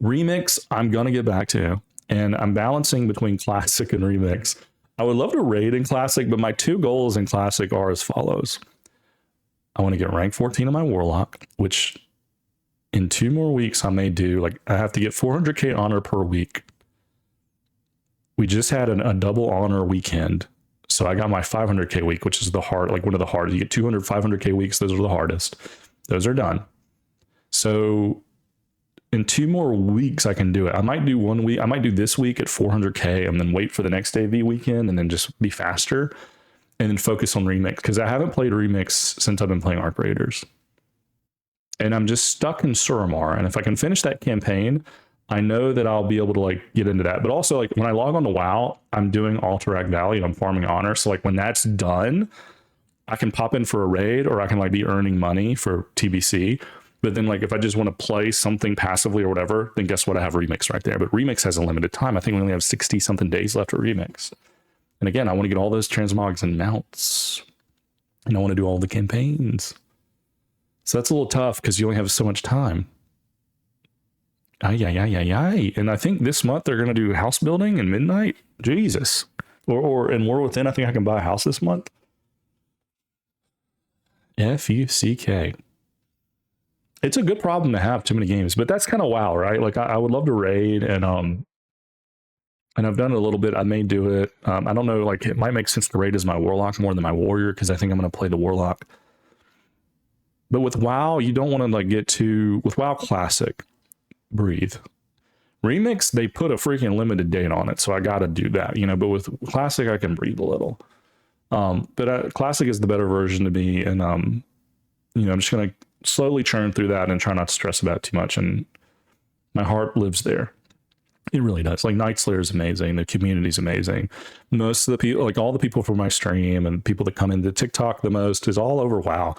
Remix, I'm going to get back to. And I'm balancing between Classic and Remix. I would love to raid in Classic, but my two goals in Classic are as follows. I want to get rank 14 on my Warlock, which in 2 more weeks I may do. Like, I have to get 400k honor per week. We just had a double honor weekend. So I got my 500k week, which is the hard, like one of the hardest. You get 200, 500k weeks. Those are the hardest. Those are done. So in 2 more weeks, I can do it. I might do 1 week. I might do this week at 400k and then wait for the next AV weekend and then just be faster and then focus on Remix. Because I haven't played Remix since I've been playing Arc Raiders. And I'm just stuck in Suramar. And if I can finish that campaign, I know that I'll be able to like get into that. But also, like, when I log on to WoW, I'm doing Alterac Valley and I'm farming honor. So like when that's done, I can pop in for a raid, or I can like be earning money for TBC. But then, like, if I just want to play something passively or whatever, then guess what? I have Remix right there. But Remix has a limited time. I think we only have 60 something days left of Remix. And again, I want to get all those transmogs and mounts, and I want to do all the campaigns. So that's a little tough because you only have so much time. And I think this month they're going to do house building and midnight. Jesus. Or in War Within, I think I can buy a house this month. FUCK. It's a good problem to have too many games, but that's kind of WoW, right? Like, I would love to raid, and I've done it a little bit. I may do it. I don't know, like, it might make sense to raid as my Warlock more than my Warrior, because I think I'm going to play the Warlock. But with WoW, you don't want to like get too, with WoW Classic, breathe. Remix, they put a freaking limited date on it, so I got to do that, you know. But with Classic, I can breathe a little. But Classic is the better version to me, and you know, I'm just going to slowly churn through that and try not to stress about it too much. And my heart lives there. It really does. Like, Night Slayer is amazing. The community is amazing. Most of the people, like all the people from my stream and people that come into TikTok the most, is all over WoW.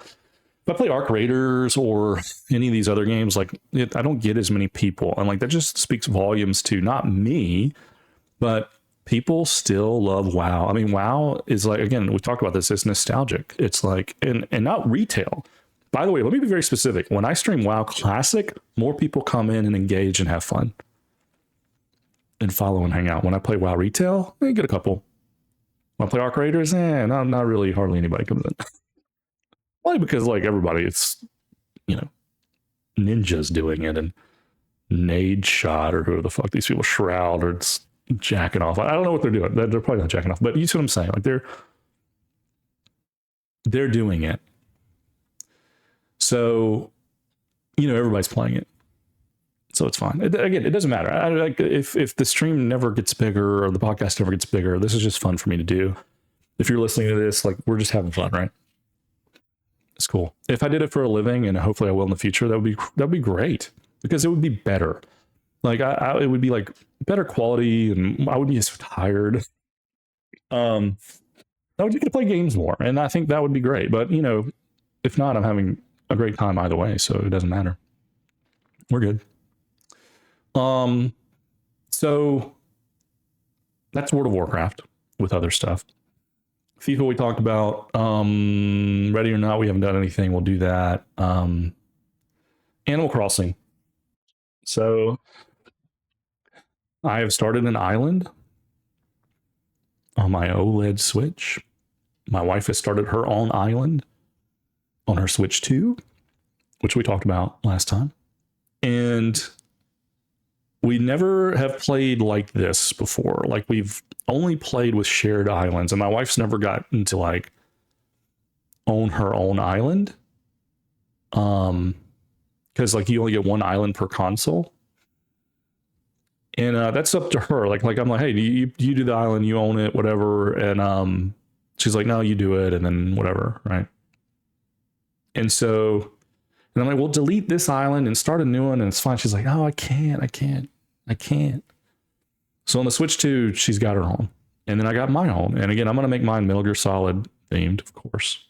If I play Arc Raiders or any of these other games, like, I don't get as many people. And like, that just speaks volumes to not me, but people still love WoW. I mean, WoW is like, again, we talked about this, it's nostalgic. It's like, and not retail. By the way, let me be very specific. When I stream WoW Classic, more people come in and engage and have fun and follow and hang out. When I play WoW Retail, I get a couple. When I play Arc Raiders, not really, hardly anybody comes in. Why? Because like everybody, it's, you know, ninjas doing it, and Nade Shot, or who the fuck these people, Shroud, or it's jacking off. I don't know what they're doing. They're probably not jacking off, but you see what I'm saying? Like, they're doing it. So, you know, everybody's playing it. So it's fine. Again, it doesn't matter. Like, if the stream never gets bigger or the podcast never gets bigger, this is just fun for me to do. If you're listening to this, like, we're just having fun, right? It's cool. If I did it for a living, and hopefully I will in the future, that would be great, because it would be better. Like it would be like better quality, and I would be so tired. I would get to play games more, and I think that would be great. But you know, if not, I'm having a great time either way, so it doesn't matter. We're good. So that's World of Warcraft with other stuff. FIFA we talked about. Ready or Not, we haven't done anything. We'll do that. Animal Crossing. So I have started an island on my OLED Switch. My wife has started her own island on her Switch 2, which we talked about last time. And we never have played like this before. Like, we've only played with shared islands, and my wife's never gotten to like own her own island. Because like you only get one island per console. And that's up to her. Like I'm like, hey, you do the island, you own it, whatever. And she's like, no, you do it, and then whatever, right? And so, and I'm like, well, delete this island and start a new one, and it's fine. She's like, oh, I can't. So on the Switch 2, she's got her own, and then I got my own. And again, I'm gonna make mine Metal Gear Solid themed, of course.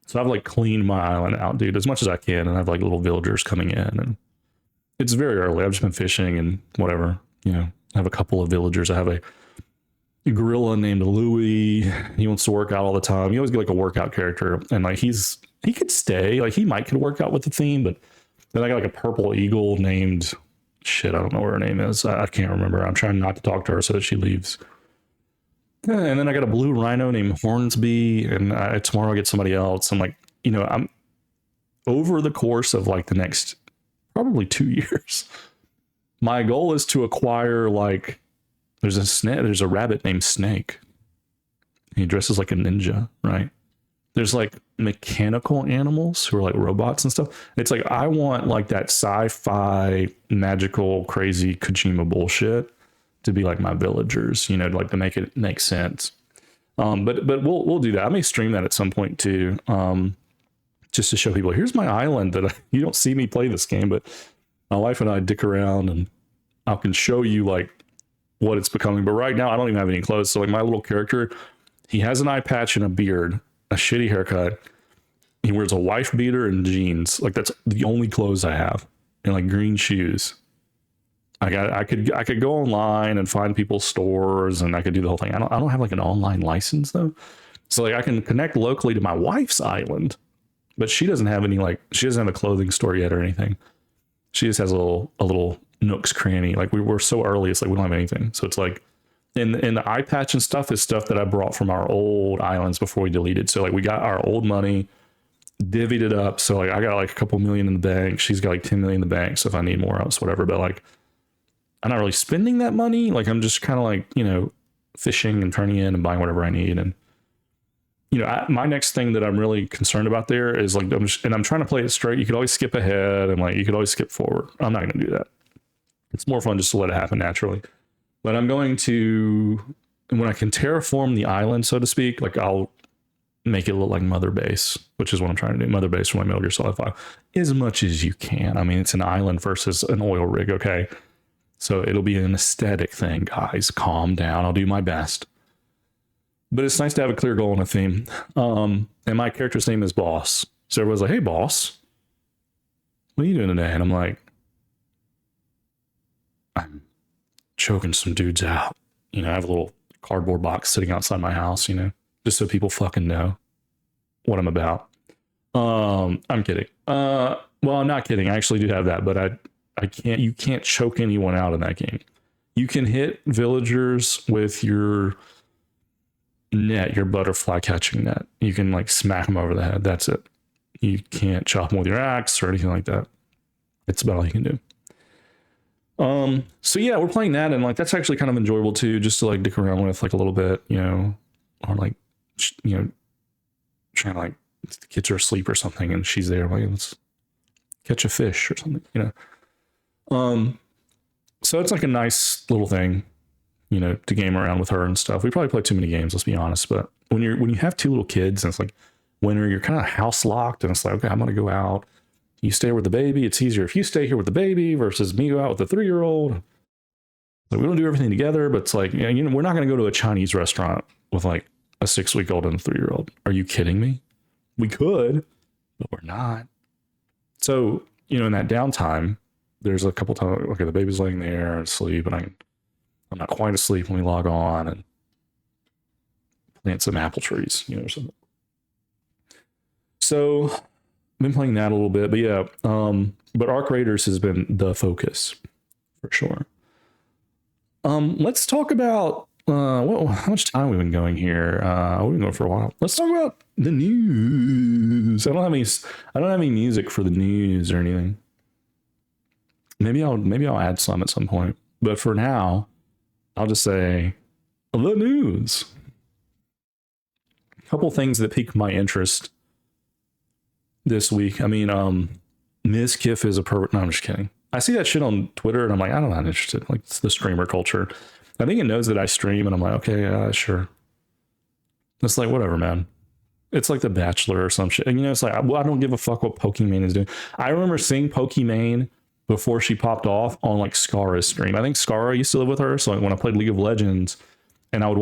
So I've like cleaned my island out, dude, as much as I can, and I have like little villagers coming in, and it's very early. I've just been fishing and whatever, you know. I have a couple of villagers. I have a gorilla named Louie. He wants to work out all the time. You always get like a workout character, and like he could stay. Like he could work out with the theme, but then I got like a purple eagle named shit. I don't know what her name is. I can't remember. I'm trying not to talk to her so that she leaves. Yeah, and then I got a blue rhino named Hornsby, and tomorrow I get somebody else. I'm like, you know, I'm over the course of like the next probably 2 years. My goal is to acquire like there's a rabbit named Snake. He dresses like a ninja, right? There's like mechanical animals who are like robots and stuff. It's like I want like that sci-fi magical crazy Kojima bullshit to be like my villagers, you know, like to make it make sense. But we'll do that. I may stream that at some point too, just to show people, here's my island that you don't see me play this game, but my wife and I dick around, and I can show you like what it's becoming. But right now I don't even have any clothes. So like my little character, he has an eye patch and a beard, a shitty haircut. He wears a wife beater and jeans. Like that's the only clothes I have, and like green shoes. I could go online and find people's stores, and I could do the whole thing. I don't have like an online license though. So like I can connect locally to my wife's island, but she doesn't have any, like she doesn't have a clothing store yet or anything. She just has a little nooks cranny. Like we're so early, it's like we don't have anything. So it's like, and the eye patch and stuff is stuff that I brought from our old islands before we deleted. So like we got our old money, divvied it up. So like I got like a couple million in the bank. She's got like 10 million in the bank. So if I need more else, whatever. But like I'm not really spending that money. Like I'm just kind of like, you know, fishing and turning in and buying whatever I need. And you know, my next thing that I'm really concerned about there is like, I'm trying to play it straight. You could always skip ahead, and like you could always skip forward. I'm not going to do that. It's more fun just to let it happen naturally. But I'm going to, when I can terraform the island, so to speak, like I'll make it look like Mother Base, which is what I'm trying to do. Mother Base from my Metal Gear Solid 5, as much as you can. I mean, it's an island versus an oil rig, okay? So it'll be an aesthetic thing, guys. Calm down. I'll do my best. But it's nice to have a clear goal and a theme. And my character's name is Boss. So everyone's like, hey, Boss, what are you doing today? And I'm like, I'm choking some dudes out. You know, I have a little cardboard box sitting outside my house, you know, just so people fucking know what I'm about. I'm kidding. Well, I'm not kidding. I actually do have that, but you can't choke anyone out in that game. You can hit villagers with your net, your butterfly catching net. You can like smack them over the head. That's it. You can't chop them with your axe or anything like that. It's about all you can do. So yeah, we're playing that, and like that's actually kind of enjoyable too, just to like dick around with like a little bit, you know, or like, you know, trying to like, the kids are asleep or something, and she's there like, let's catch a fish or something, you know. So it's like a nice little thing, you know, to game around with her and stuff. We probably play too many games, let's be honest, but when you have two little kids and it's like winter, you're kind of house locked, and it's like, okay, I'm gonna go out, You stay with the baby. It's easier if you stay here with the baby versus me go out with the 3-year-old. Like, we don't do everything together, but it's like, you know, we're not going to go to a Chinese restaurant with like a 6-week-old and a 3-year-old. Are you kidding me? We could, but we're not. So, you know, in that downtime, there's a couple times, okay, the baby's laying there asleep, and I'm not quite asleep when we log on and plant some apple trees, you know, or something. So I've been playing that a little bit, but yeah, but Arc Raiders has been the focus for sure. Let's talk about how much time we've been going here. We've been going for a while. Let's talk about the news. I don't have any music for the news or anything. Maybe I'll add some at some point. But for now, I'll just say the news. A couple things that piqued my interest this week. I mean, Ms. Kiff is a pervert. No, I'm just kidding. I see that shit on Twitter and I'm like, I'm not interested. Like, it's the streamer culture. I think it knows that I stream and I'm like, okay, sure. It's like, whatever, man. It's like The Bachelor or some shit. And, you know, it's like, I don't give a fuck what Pokimane is doing. I remember seeing Pokimane before she popped off on like Scara's stream. I think Scara used to live with her. So like, when I played League of Legends and I would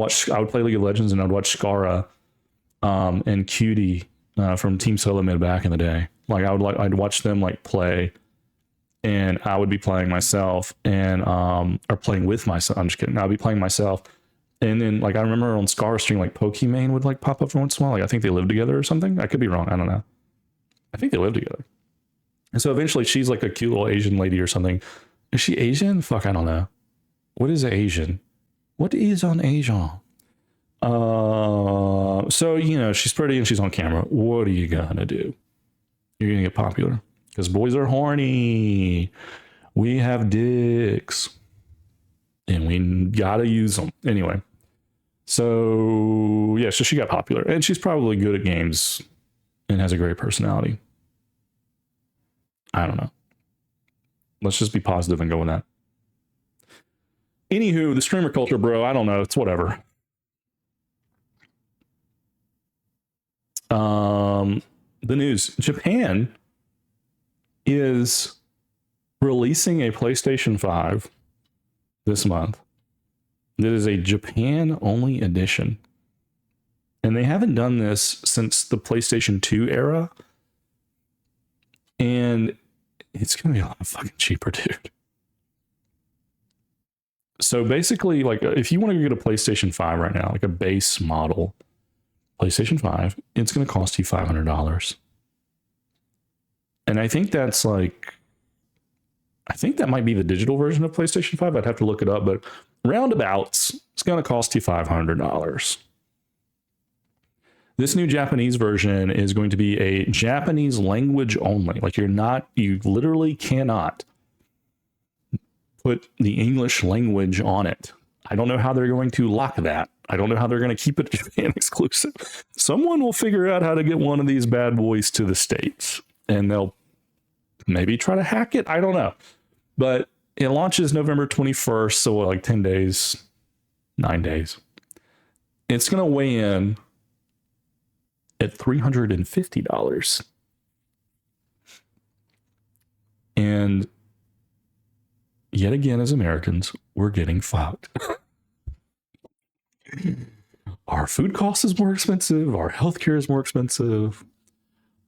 play League of Legends and I'd watch Scara and Cutie from Team Solo Mid back in the day. Like I'd watch them like play, and I would be playing myself and or playing with myself. I'm just kidding. I'd be playing myself. And then like I remember on Scara's stream, like Pokimane would like pop up for once in a while. Like I think they lived together or something. I could be wrong. I don't know. I think they lived together. And so eventually she's like a cute little Asian lady or something. Is she Asian? Fuck, I don't know. What is Asian? What is on Asian? So, you know, she's pretty and she's on camera. What are you gonna do? You're gonna get popular because boys are horny. We have dicks and we gotta use them anyway. So yeah, so she got popular and she's probably good at games and has a great personality. I don't know. Let's just be positive and go with that. Anywho, the streamer culture, bro, I don't know. It's whatever. The news. Japan is releasing a PlayStation 5 this month. That is a Japan-only edition. And they haven't done this since the PlayStation 2 era. And it's going to be a lot fucking cheaper, dude. So basically, like, if you want to get a PlayStation 5 right now, like a base model PlayStation 5, it's going to cost you $500. And I think that's like, I think that might be the digital version of PlayStation 5. I'd have to look it up, but roundabouts, it's going to cost you $500. This new Japanese version is going to be a Japanese language only. Like you literally cannot put the English language on it. I don't know how they're going to lock that. I don't know how they're going to keep it Japan exclusive. Someone will figure out how to get one of these bad boys to the States, and they'll maybe try to hack it. I don't know. But it launches November 21st, so like 10 days, 9 days. It's going to weigh in at $350. And yet again, as Americans, we're getting fucked. Our food cost is more expensive. Our healthcare is more expensive.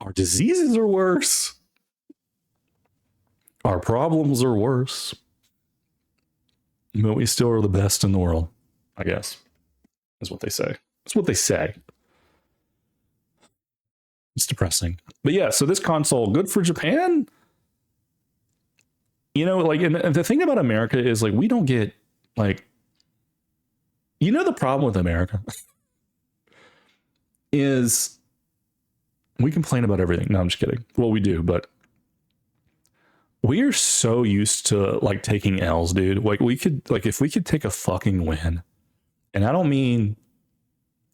Our diseases are worse. Our problems are worse. But we still are the best in the world, I guess. Is what they say. That's what they say. It's depressing. But yeah, so this console, good for Japan. You know, like, and the thing about America is, like, we don't get, like, you know, the problem with America is we complain about everything. No, I'm just kidding. Well, we do, but we are so used to, like, taking L's, dude. Like, if we could take a fucking win, and I don't mean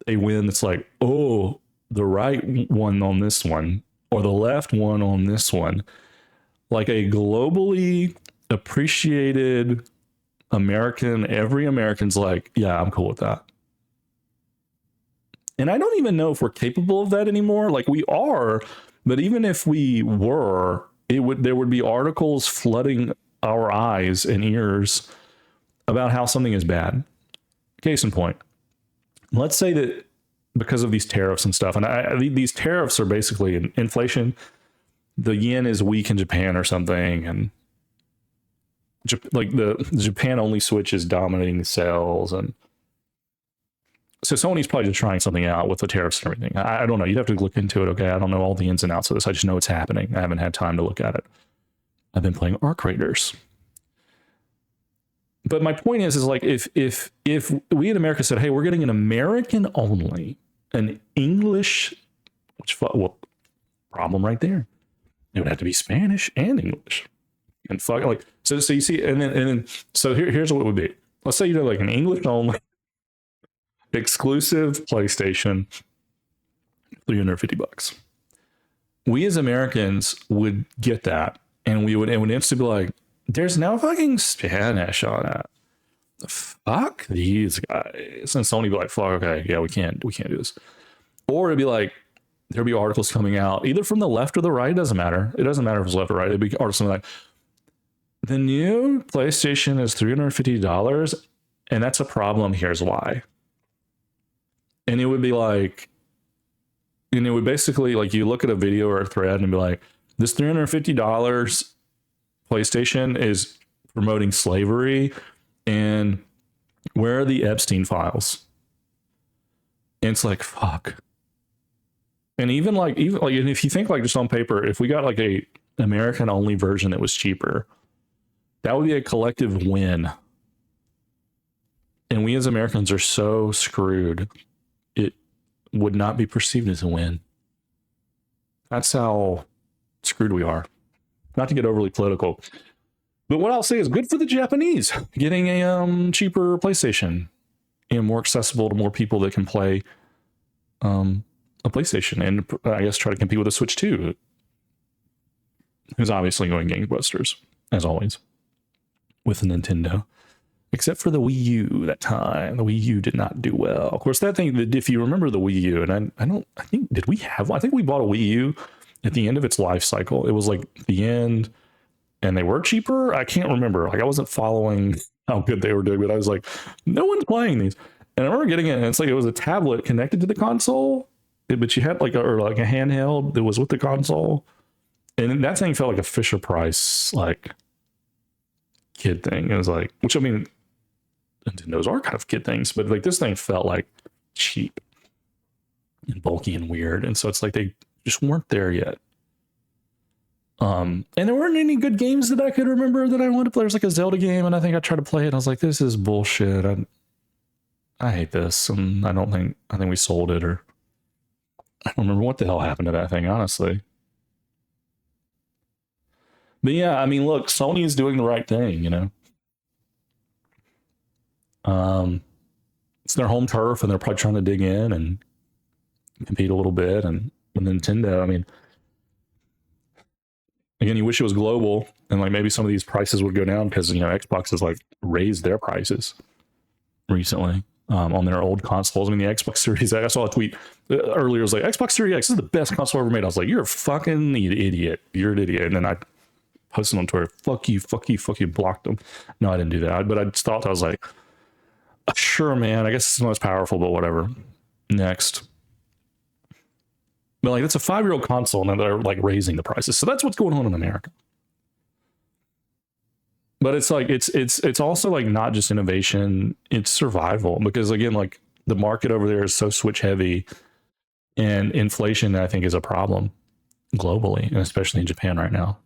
a win that's like, oh, the right one on this one or the left one on this one, like a globally appreciated American, every American's like, yeah, I'm cool with that. And I don't even know if we're capable of that anymore. Like, we are, but even if we were, there would be articles flooding our eyes and ears about how something is bad. Case in point, let's say that because of these tariffs and stuff, and these tariffs are basically inflation. The yen is weak in Japan or something, and like the Japan-only Switch is dominating the sales, and so Sony's probably just trying something out with the tariffs and everything. I don't know. You'd have to look into it. Okay, I don't know all the ins and outs of this. I just know it's happening. I haven't had time to look at it. I've been playing Arc Raiders. But my point is like if we in America said, hey, we're getting an American only, an English, well, problem right there. It would have to be Spanish and English. And fuck, like so you see, and then so here's what it would be. Let's say you know like an English only exclusive PlayStation, $350. We as Americans would get that, and we would instantly be like, there's no fucking Spanish on it. Fuck these guys. And Sony would be like, fuck, okay, yeah, we can't do this. Or it'd be like, there'd be articles coming out either from the left or the right. It doesn't matter. It doesn't matter if it's left or right. It'd be articles like, the new PlayStation is $350, and that's a problem. Here's why. And it would be like, and it would basically like you look at a video or a thread and be like, this $350 PlayStation is promoting slavery, and where are the Epstein files? And it's like, fuck. And even like if you think like just on paper, if we got like a American only version that was cheaper, that would be a collective win. And we as Americans are so screwed, it would not be perceived as a win. That's how screwed we are. Not to get overly political, but what I'll say is good for the Japanese getting a cheaper PlayStation and more accessible to more people that can play a PlayStation, and I guess try to compete with a Switch too, who's obviously going gangbusters as always with Nintendo, except for the Wii U. That time the Wii U did not do well. Of course, that thing that if you remember the Wii U, and I think did we have? I think we bought a Wii U at the end of its life cycle. It was like the end, and they were cheaper. I can't remember. Like I wasn't following how good they were doing, but I was like, no one's playing these. And I remember getting it, and it's like it was a tablet connected to the console, but you had like a handheld that was with the console, and that thing felt like a Fisher Price like kid thing. It was like, which I mean, Nintendo's are kind of kid things, but like this thing felt like cheap and bulky and weird, and so it's like they just weren't there yet. And there weren't any good games that I could remember that I wanted to play. There's like a Zelda game, and I think I tried to play it, and I was like, this is bullshit. I hate this, and I think we sold it, or I don't remember what the hell happened to that thing, honestly. But yeah, I mean, look, Sony is doing the right thing, you know. It's their home turf, and they're probably trying to dig in and compete a little bit. And with Nintendo, I mean, again, you wish it was global, and like maybe some of these prices would go down because, you know, Xbox has like raised their prices recently on their old consoles. I mean, the Xbox Series X, I saw a tweet earlier, it was like, Xbox Series X is the best console ever made. I was like, you're a fucking idiot. You're an idiot. And then I posted on Twitter, fuck you, blocked them. No, I didn't do that. But I just thought, I was like, sure, man, I guess it's the most powerful, but whatever. Next. But like, it's a 5-year-old console, and they're like raising the prices. So that's what's going on in America. But it's like, it's also like not just innovation, it's survival, because again, like the market over there is so Switch heavy, and inflation, I think, is a problem globally, and especially in Japan right now.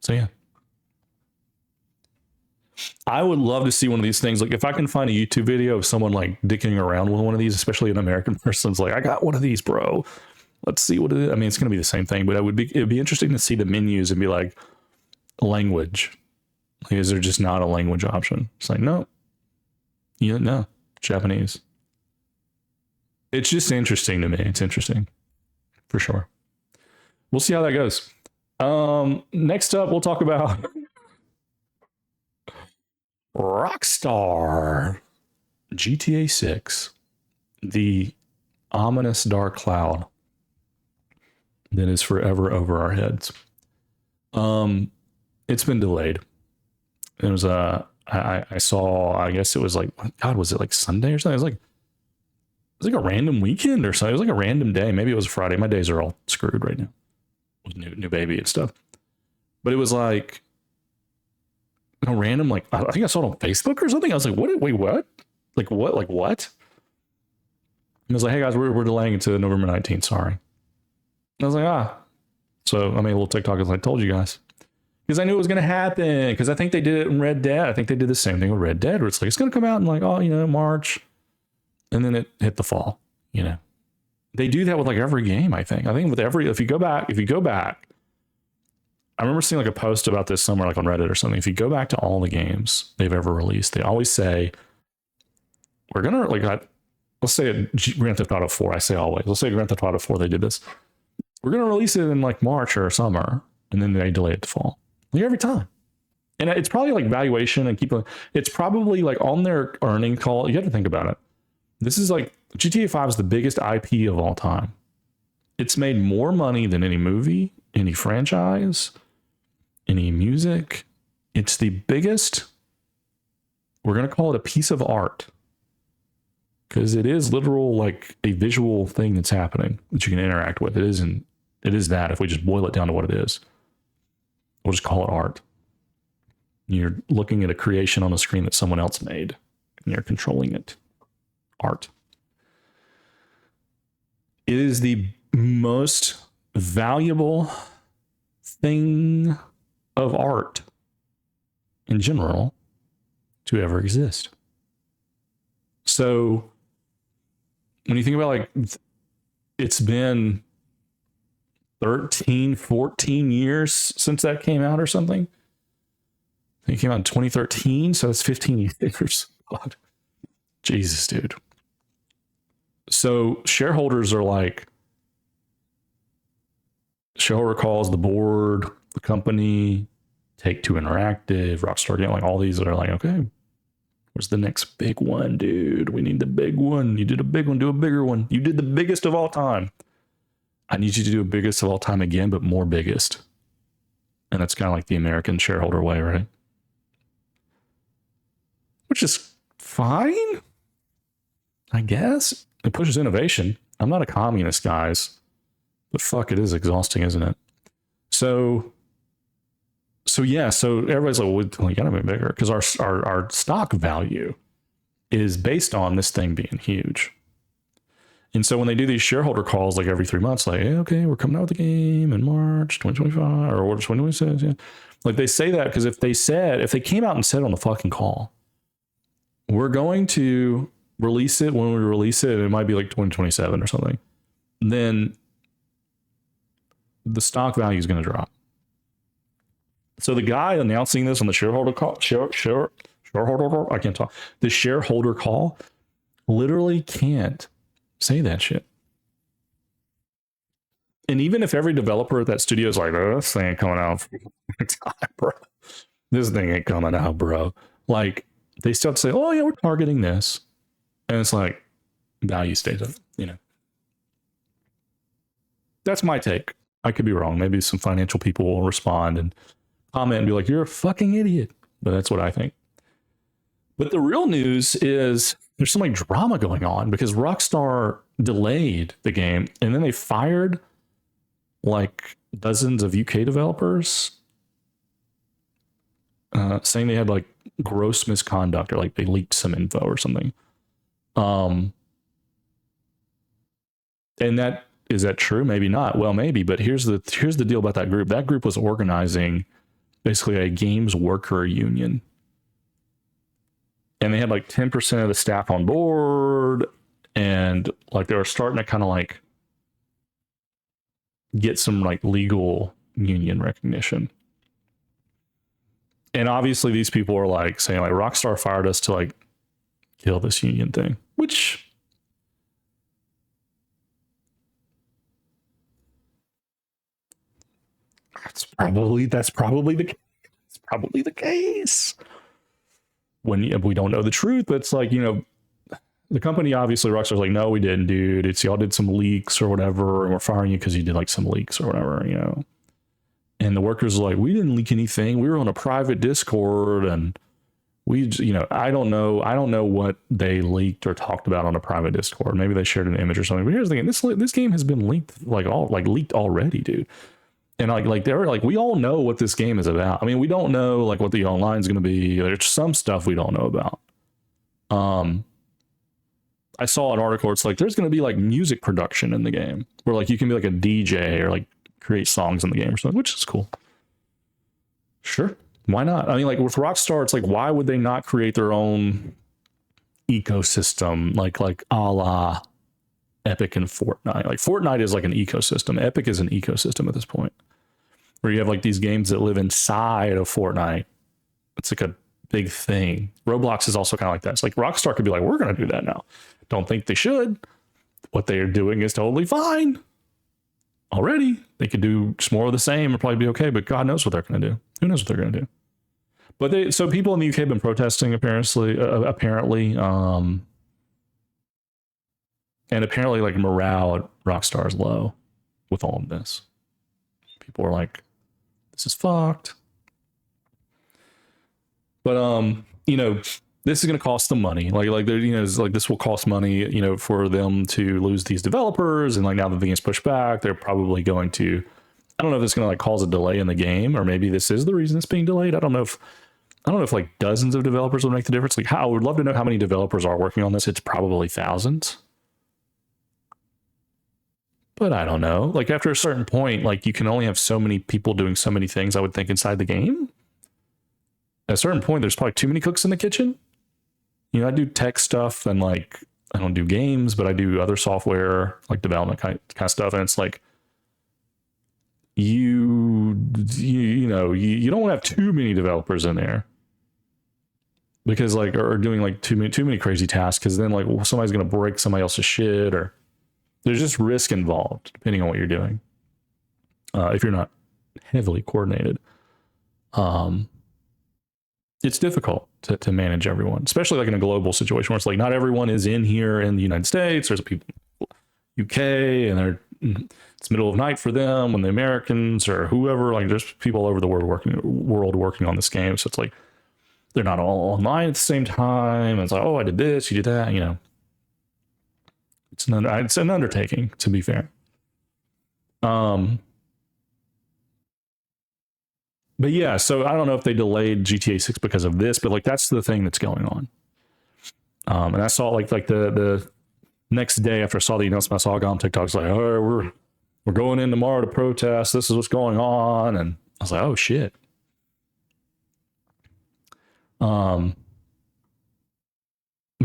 So yeah, I would love to see one of these things. Like if I can find a YouTube video of someone like dicking around with one of these, especially an American person's like, I got one of these, bro. Let's see what it is. I mean, it's going to be the same thing, but it'd be interesting to see the menus and be like, language. Like, is there just not a language option? It's like, no, Japanese. It's just interesting to me. It's interesting for sure. We'll see how that goes. Next up, we'll talk about Rockstar GTA 6, the ominous dark cloud that is forever over our heads. It's been delayed. It was I saw, I guess it was like, God, was it like Sunday or something? It was like a random weekend or something. It was like a random day. Maybe it was Friday. My days are all screwed right now with new baby and stuff. But it was like a random, like, I think I saw it on Facebook or something. I was like, what? Wait, what? Like what? Like what? And I was like, hey guys, we're delaying it to November 19th. Sorry. And I was like, So I made a little TikTok. I was like, I told you guys. Because I knew it was going to happen. Because I think they did it in Red Dead. I think they did the same thing with Red Dead, where it's like, it's going to come out in like, March. And then it hit the fall, They do that with like every game, I think. I think with if you go back, I remember seeing like a post about this somewhere like on Reddit or something. If you go back to all the games they've ever released, they always say, we're going to let's say Grand Theft Auto 4. I say always. Let's say Grand Theft Auto 4, they did this. We're going to release it in like March or summer. And then they delay it to fall. Like every time. And it's probably like valuation and it's probably like on their earnings call. You have to think about it. This is like GTA 5 is the biggest IP of all time. It's made more money than any movie, any franchise, any music. It's the biggest. We're going to call it a piece of art because it is literal, like a visual thing that's happening that you can interact with. It is that if we just boil it down to what it is. We'll just call it art. You're looking at a creation on a screen that someone else made, and you're controlling it. Art. It is the most valuable thing of art in general to ever exist. So when you think about like, it's been 13, 14 years since that came out or something. I think it came out in 2013, so that's 15 years. God. Jesus, dude. So shareholders are like, shareholder calls, the board, the company, Take-Two Interactive, Rockstar Game, like all these that are like, okay, where's the next big one, dude? We need the big one. You did a big one, do a bigger one. You did the biggest of all time. I need you to do a biggest of all time again, but more biggest. And that's kind of like the American shareholder way, right? Which is fine, I guess. It pushes innovation. I'm not a communist, guys. But fuck, it is exhausting, isn't it? So yeah, so everybody's like, well, you gotta be bigger. Because our stock value is based on this thing being huge. And so when they do these shareholder calls like every 3 months, like, hey, okay, we're coming out with the game in March 2025 or 2026. Yeah. Like they say that because if they came out and said on the fucking call, we're going to release it when we release it, it might be like 2027 or something, then the stock value is going to drop. So the guy announcing this on the shareholder call, shareholder, I can't talk. The shareholder call literally can't say that shit. And even if every developer at that studio is like, oh, this thing ain't coming out, bro. This thing ain't coming out, bro. Like they still have to say, oh yeah, we're targeting this. And it's like value stays up, That's my take. I could be wrong. Maybe some financial people will respond and comment and be like, you're a fucking idiot. But that's what I think. But the real news is there's so much drama going on because Rockstar delayed the game and then they fired like dozens of UK developers saying they had like gross misconduct or like they leaked some info or something. And is that true? Maybe not. Well, maybe, but here's the deal about that group. That group was organizing basically a games worker union. And they had like 10% of the staff on board. And like they were starting to kind of like get some like legal union recognition. And obviously these people are like saying like Rockstar fired us to like kill this union thing, which that's probably the case. When we don't know the truth, but it's like, the company, obviously Rockstar's like, no, we didn't, dude. It's y'all did some leaks or whatever, and we're firing you because you did like some leaks or whatever, And the workers are like, we didn't leak anything. We were on a private Discord, and I don't know what they leaked or talked about on a private Discord. Maybe they shared an image or something. But here's the thing: this game has been leaked leaked already, dude. And they're like, we all know what this game is about. I mean, we don't know like what the online is going to be. There's some stuff we don't know about. I saw an article. It's like there's going to be like music production in the game, where like you can be like a DJ or like create songs in the game or something, which is cool. Sure, why not? I mean, like with Rockstar, it's like, why would they not create their own ecosystem, like a la Epic and Fortnite? Like Fortnite is like an ecosystem. Epic is an ecosystem at this point, where you have like these games that live inside of Fortnite. It's like a big thing. Roblox is also kind of like that. It's like Rockstar could be like, we're going to do that now. Don't think they should. What they are doing is totally fine. Already, they could do just more of the same and probably be okay, but God knows what they're going to do. Who knows what they're going to do? But so people in the UK have been protesting apparently, and apparently like morale at Rockstar is low with all of this. People are like, this is fucked. But this is going to cost them money. This will cost money, for them to lose these developers. And like now that the game's pushed back, they're probably going to, I don't know if it's going to like cause a delay in the game, or maybe this is the reason it's being delayed. I don't know if like dozens of developers will make the difference. Like I would love to know how many developers are working on this. It's probably thousands. But I don't know. Like after a certain point, like you can only have so many people doing so many things, I would think, inside the game. At a certain point, there's probably too many cooks in the kitchen. I do tech stuff, and like I don't do games, but I do other software like development kind of stuff. And it's like you don't want to have too many developers in there, because like are doing like too many crazy tasks, because then like somebody's gonna break somebody else's shit, or there's just risk involved depending on what you're doing. If you're not heavily coordinated. It's difficult to manage everyone, especially like in a global situation where it's like not everyone is in here in the United States. There's people UK, and it's middle of night for them, when the Americans or whoever, like there's people all over the world working on this game. So it's like they're not all online at the same time. It's like, oh, I did this, you did that. It's an undertaking, to be fair. But yeah, so I don't know if they delayed GTA 6 because of this, but like that's the thing that's going on. And I saw like the next day after I saw the announcement, I saw a guy on TikTok was like, oh, we're going in tomorrow to protest. This is what's going on. And I was like, oh shit. But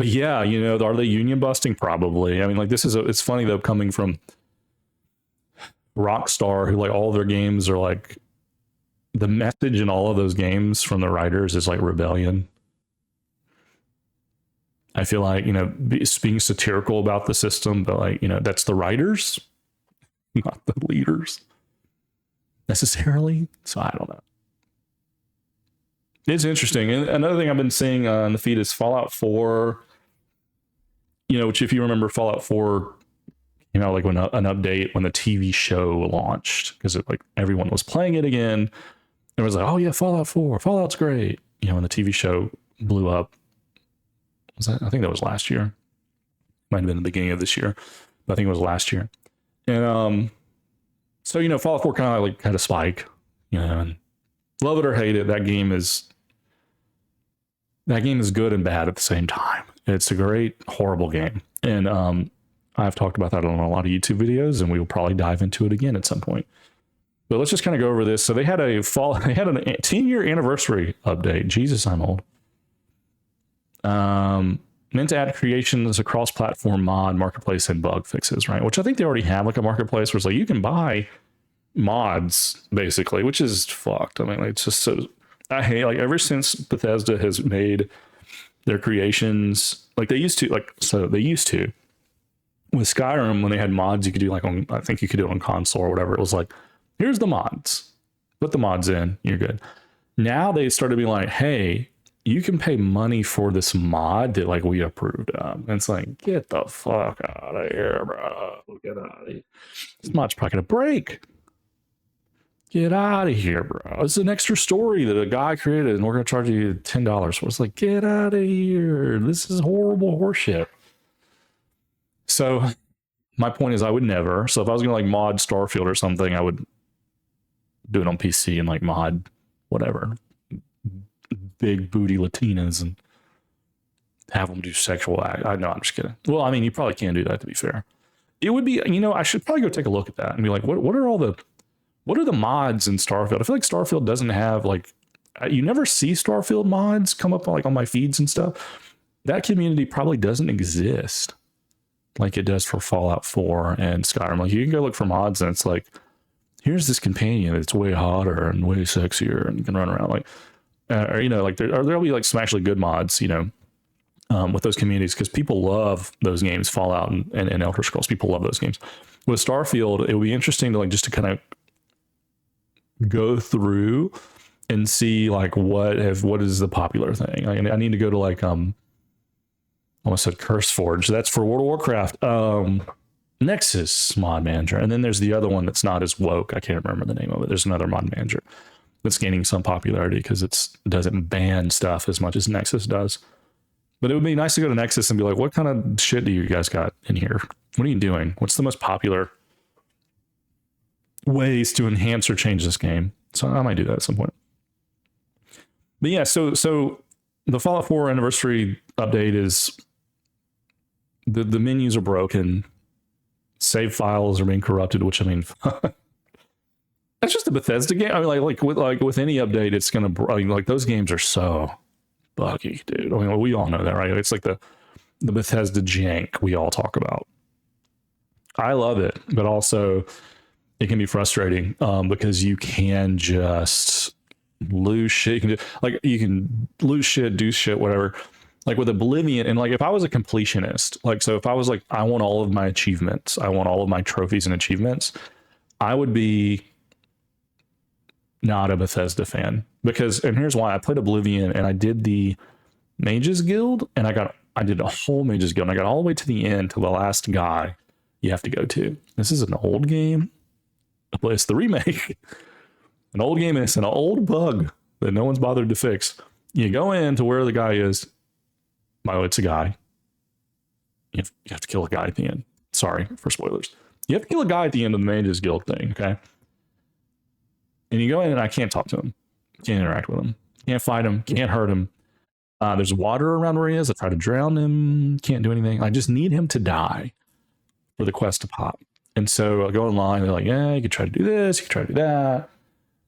yeah, are they union busting? Probably. I mean, like it's funny though, coming from Rockstar, who like all their games are like, the message in all of those games from the writers is like rebellion. I feel like, being satirical about the system, but like, that's the writers, not the leaders necessarily. So I don't know. It's interesting. And another thing I've been seeing on the feed is Fallout 4, which if you remember, Fallout 4, like when an update, when the TV show launched, because like everyone was playing it again. It was like, oh yeah, Fallout 4, Fallout's great. When the TV show blew up, I think that was last year. Might have been the beginning of this year, but I think it was last year. And so Fallout 4 kind of like had a spike, and love it or hate it, that game is good and bad at the same time. It's a great, horrible game, and I've talked about that on a lot of YouTube videos, and we will probably dive into it again at some point. But let's just kind of go over this. So they had a 10-year anniversary update. Jesus, I'm old. Meant to add creations across platform, mod, marketplace, and bug fixes, right? Which I think they already have like a marketplace where it's like you can buy mods basically, which is fucked. I mean, like, it's just so, I hate, like, ever since Bethesda has made their creations, like they used to with Skyrim, when they had mods, you could do like I think you could do it on console or whatever. It was like, here's the mods, put the mods in, you're good. Now they started being like, hey, you can pay money for this mod that like we approved of. And it's like, get the fuck out of here, bro. Get out of here. This mod's probably gonna break. Get out of here, bro. It's an extra story that a guy created and we're going to charge you $10 for. It's like, get out of here. This is horrible horseshit. So my point is I would never. So if I was going to like mod Starfield or something, I would do it on PC and like mod whatever. Big booty Latinas and have them do sexual act. I know, I'm just kidding. Well, I mean, you probably can't do that, to be fair. It would be, you know, I should probably go take a look at that and be like, what are the mods in Starfield? I feel like Starfield doesn't have like, you never see Starfield mods come up like on my feeds and stuff. That community probably doesn't exist like it does for Fallout 4 and Skyrim. Like you can go look for mods and it's like, here's this companion that's way hotter and way sexier and you can run around like, or, you know, like there'll be like some actually good mods, you know, with those communities because people love those games, Fallout and Elder Scrolls. People love those games. With Starfield, it would be interesting to like just to kind of go through and see like what is the popular thing. I need to go to like almost said CurseForge. That's for World of Warcraft. Nexus mod manager, and then there's the other one that's not as woke. I can't remember the name of it. There's another mod manager that's gaining some popularity because it doesn't ban stuff as much as Nexus does. But it would be nice to go to Nexus and be like, what kind of shit do you guys got in here? What are you doing? What's the most popular ways to enhance or change this game? So I might do that at some point. But yeah, so the Fallout 4 anniversary update is the menus are broken. Save files are being corrupted, which I mean, that's just a Bethesda game. I mean, like with any update, it's gonna like those games are so buggy, dude. I mean, we all know that, right? It's like the Bethesda jank we all talk about. I love it, but also it can be frustrating because you can just lose shit. You can lose shit, do shit, whatever. Like with Oblivion, and like if I was a completionist, like so if I was like, I want all of my achievements, I want all of my trophies and achievements, I would be not a Bethesda fan because, and here's why: I played Oblivion and I did the Mages Guild, and I did a whole Mages Guild, and I got all the way to the end to the last guy you have to go to. This is an old game. It's the remake. An old game, and it's an old bug that no one's bothered to fix. You go in to where the guy is. By the way, it's a guy. You have to kill a guy at the end. Sorry for spoilers. You have to kill a guy at the end of the Mages Guild thing, okay? And you go in and I can't talk to him. Can't interact with him. Can't fight him. Can't hurt him. There's water around where he is. I try to drown him. Can't do anything. I just need him to die for the quest to pop. And so I go online. They're like, yeah, you could try to do this. You could try to do that.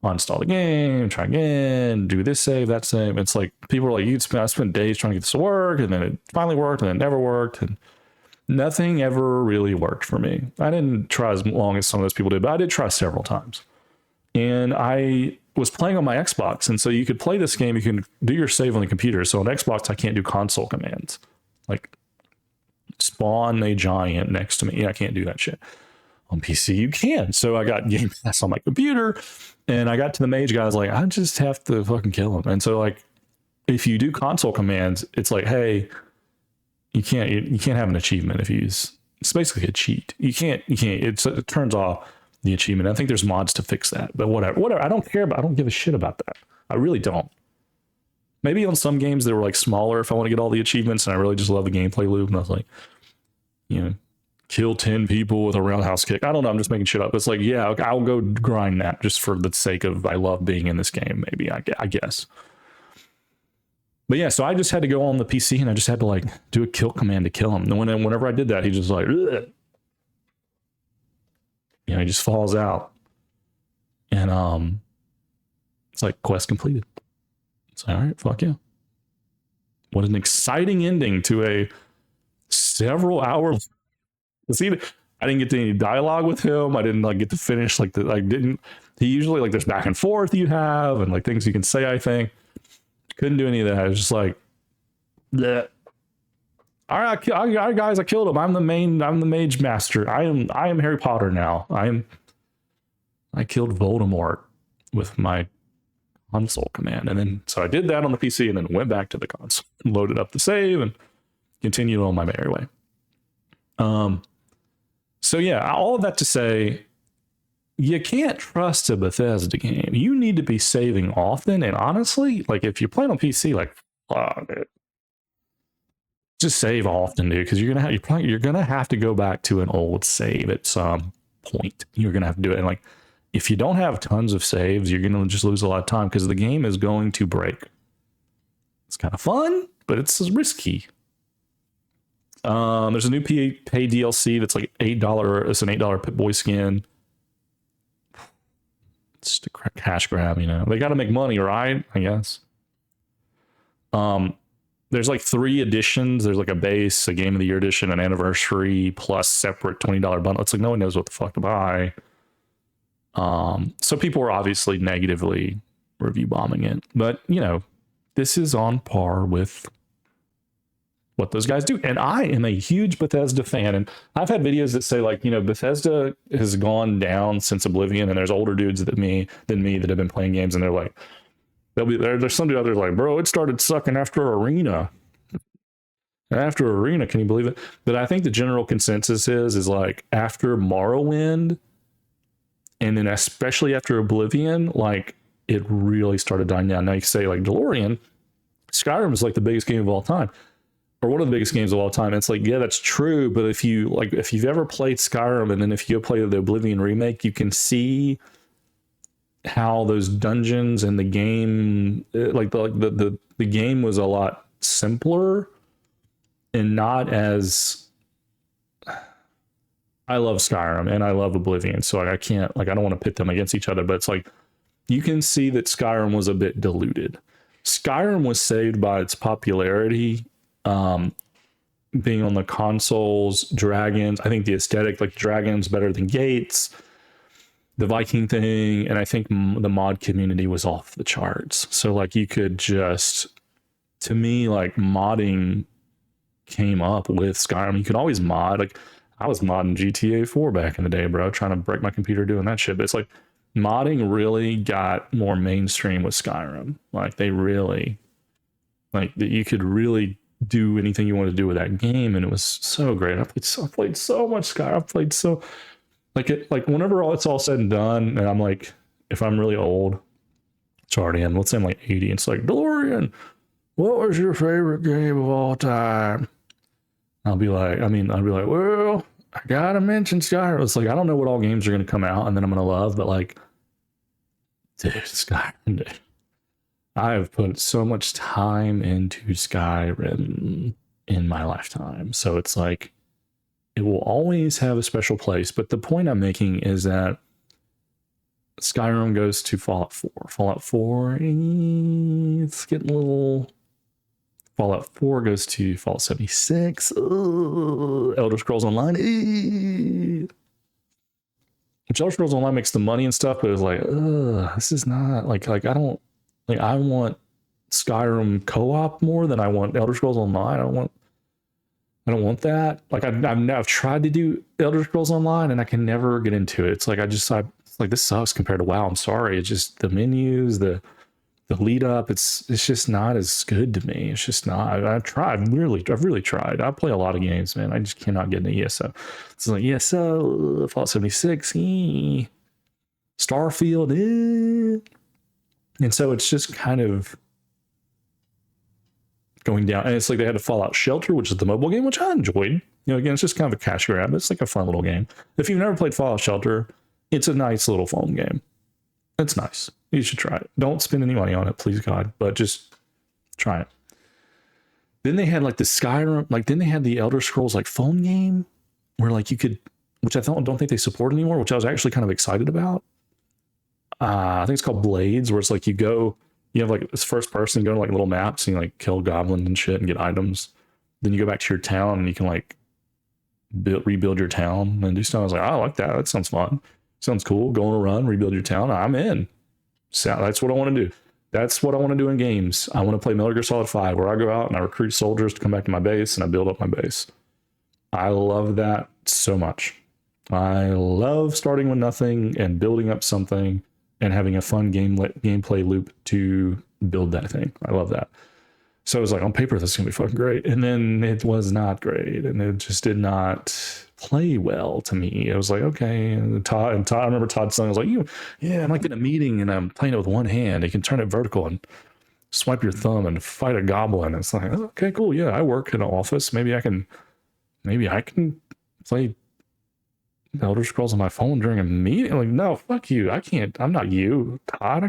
Uninstall the game, try again, do this save, that save. It's like people are like, I spent days trying to get this to work, and then it finally worked, and then it never worked, and nothing ever really worked for me. I didn't try as long as some of those people did, but I did try several times. And I was playing on my Xbox, and so you could play this game, you can do your save on the computer. So on Xbox, I can't do console commands. Like spawn a giant next to me. Yeah, I can't do that shit. On PC, you can. So I got Game Pass on my computer, and I got to the mage guy. I was like, I just have to fucking kill him. And so, like, if you do console commands, it's like, hey, you can't have an achievement if you use. It's basically a cheat. You can't. It turns off the achievement. I think there's mods to fix that, but whatever. I don't care about. I don't give a shit about that. I really don't. Maybe on some games that were like smaller, if I want to get all the achievements, and I really just love the gameplay loop, and I was like, you know, kill 10 people with a roundhouse kick. I don't know. I'm just making shit up. It's like, yeah, I'll go grind that just for the sake of I love being in this game. Maybe I guess. But yeah, so I just had to go on the PC and I just had to like do a kill command to kill him. And whenever I did that, he just like, ugh. You know, he just falls out. And it's like quest completed. It's like, all right, fuck yeah. What an exciting ending to a several hour. See, I didn't get to any dialogue with him. I didn't like get to finish he usually like there's back and forth you have and like things you can say. I think couldn't do any of that. I was just like, bleh. All right, guys, I killed him. I'm the mage master. I am Harry Potter now. I killed Voldemort with my console command. And then so I did that on the PC and then went back to the console and loaded up the save and continued on my merry way. So yeah, all of that to say, you can't trust a Bethesda game. You need to be saving often. And honestly, like if you're playing on PC, like just save often, dude, because you're gonna have to go back to an old save at some point. You're gonna have to do it. And like if you don't have tons of saves, you're gonna just lose a lot of time because the game is going to break. It's kind of fun, but it's risky. There's a new pay DLC that's like $8. It's an $8 Pip-Boy skin. It's just a cash grab, you know. They got to make money, right? I guess. There's like 3 editions. There's like a base, a Game of the Year edition, an anniversary, plus separate $20 bundle. It's like no one knows what the fuck to buy. So people are obviously negatively review bombing it, but you know, this is on par with what those guys do. And I am a huge Bethesda fan. And I've had videos that say like, you know, Bethesda has gone down since Oblivion, and there's older dudes than me that have been playing games, and they're like, there's some dude out there like, bro, it started sucking after Arena. After Arena, can you believe it? But I think the general consensus is like after Morrowind, and then especially after Oblivion, like it really started dying down. Now you can say like Dalorrian, Skyrim is like the biggest game of all time, or one of the biggest games of all time. It's like, yeah, that's true. But if you've ever played Skyrim, and then if you play the Oblivion remake, you can see how those dungeons and the game, like the game was a lot simpler and not as. I love Skyrim and I love Oblivion, so I can't, like, I don't want to pit them against each other, but it's like you can see that Skyrim was a bit diluted. Skyrim was saved by its popularity, being on the consoles, dragons. I think the aesthetic, like dragons, better than gates, the Viking thing, and I think the mod community was off the charts. So like you could just, to me, like modding came up with Skyrim. You could always mod, like I was modding GTA 4 back in the day, bro, trying to break my computer doing that shit. But it's like modding really got more mainstream with Skyrim. Like they really, like you could really do anything you want to do with that game, and it was so great. I played so much Skyrim. I played so like whenever it's all said and done, and I'm like, if I'm really old, it's already in. Let's say I'm like 80, and it's like, Dalorrian, what was your favorite game of all time? I'll be like, well, I gotta mention Skyrim. It's like, I don't know what all games are gonna come out and then I'm gonna love, but like, dude, Skyrim, dude. I have put so much time into Skyrim in my lifetime. So it's like, it will always have a special place. But the point I'm making is that Skyrim goes to Fallout 4. Fallout 4, it's getting a little... Fallout 4 goes to Fallout 76. Elder Scrolls Online. Which Elder Scrolls Online makes the money and stuff, but it's like, this is not like I don't like. I want Skyrim co-op more than I want Elder Scrolls Online. I don't want that. Like I've tried to do Elder Scrolls Online and I can never get into it. It's like it's like, this sucks compared to WoW. I'm sorry. It's just the menus, the lead up, it's just not as good to me. It's just not. I've really tried. I play a lot of games, man. I just cannot get into ESO. It's like ESO, Fallout 76, Starfield, and so it's just kind of going down. And it's like they had a Fallout Shelter, which is the mobile game, which I enjoyed. You know, again, it's just kind of a cash grab. It's like a fun little game. If you've never played Fallout Shelter, it's a nice little phone game. It's nice. You should try it. Don't spend any money on it, please God, but just try it. Then they had like the Skyrim, like then they had the Elder Scrolls like phone game where like you could, which I don't think they support anymore, which I was actually kind of excited about. I think it's called Blades, where it's like you have like this first person, go to like little maps and you like kill goblins and shit and get items. Then you go back to your town and you can like rebuild your town and do stuff. I was like, I like that. That sounds fun. Sounds cool. Go on a run, rebuild your town. I'm in. So that's what I want to do. That's what I want to do in games. I want to play Metal Gear Solid 5, where I go out and I recruit soldiers to come back to my base and I build up my base. I love that so much. I love starting with nothing and building up something and having a fun gameplay loop to build that thing. I love that. So I was like, on paper, this is going to be fucking great. And then it was not great. And it just did not play well to me. It was like, okay. And Todd, I remember Todd saying, I was like, yeah, I'm like in a meeting and I'm playing it with one hand. You can turn it vertical and swipe your thumb and fight a goblin. It's like, okay, cool. Yeah, I work in an office. Maybe I can play Elder Scrolls on my phone during a meeting. Like, no, fuck you. I can't. I'm not you, Todd.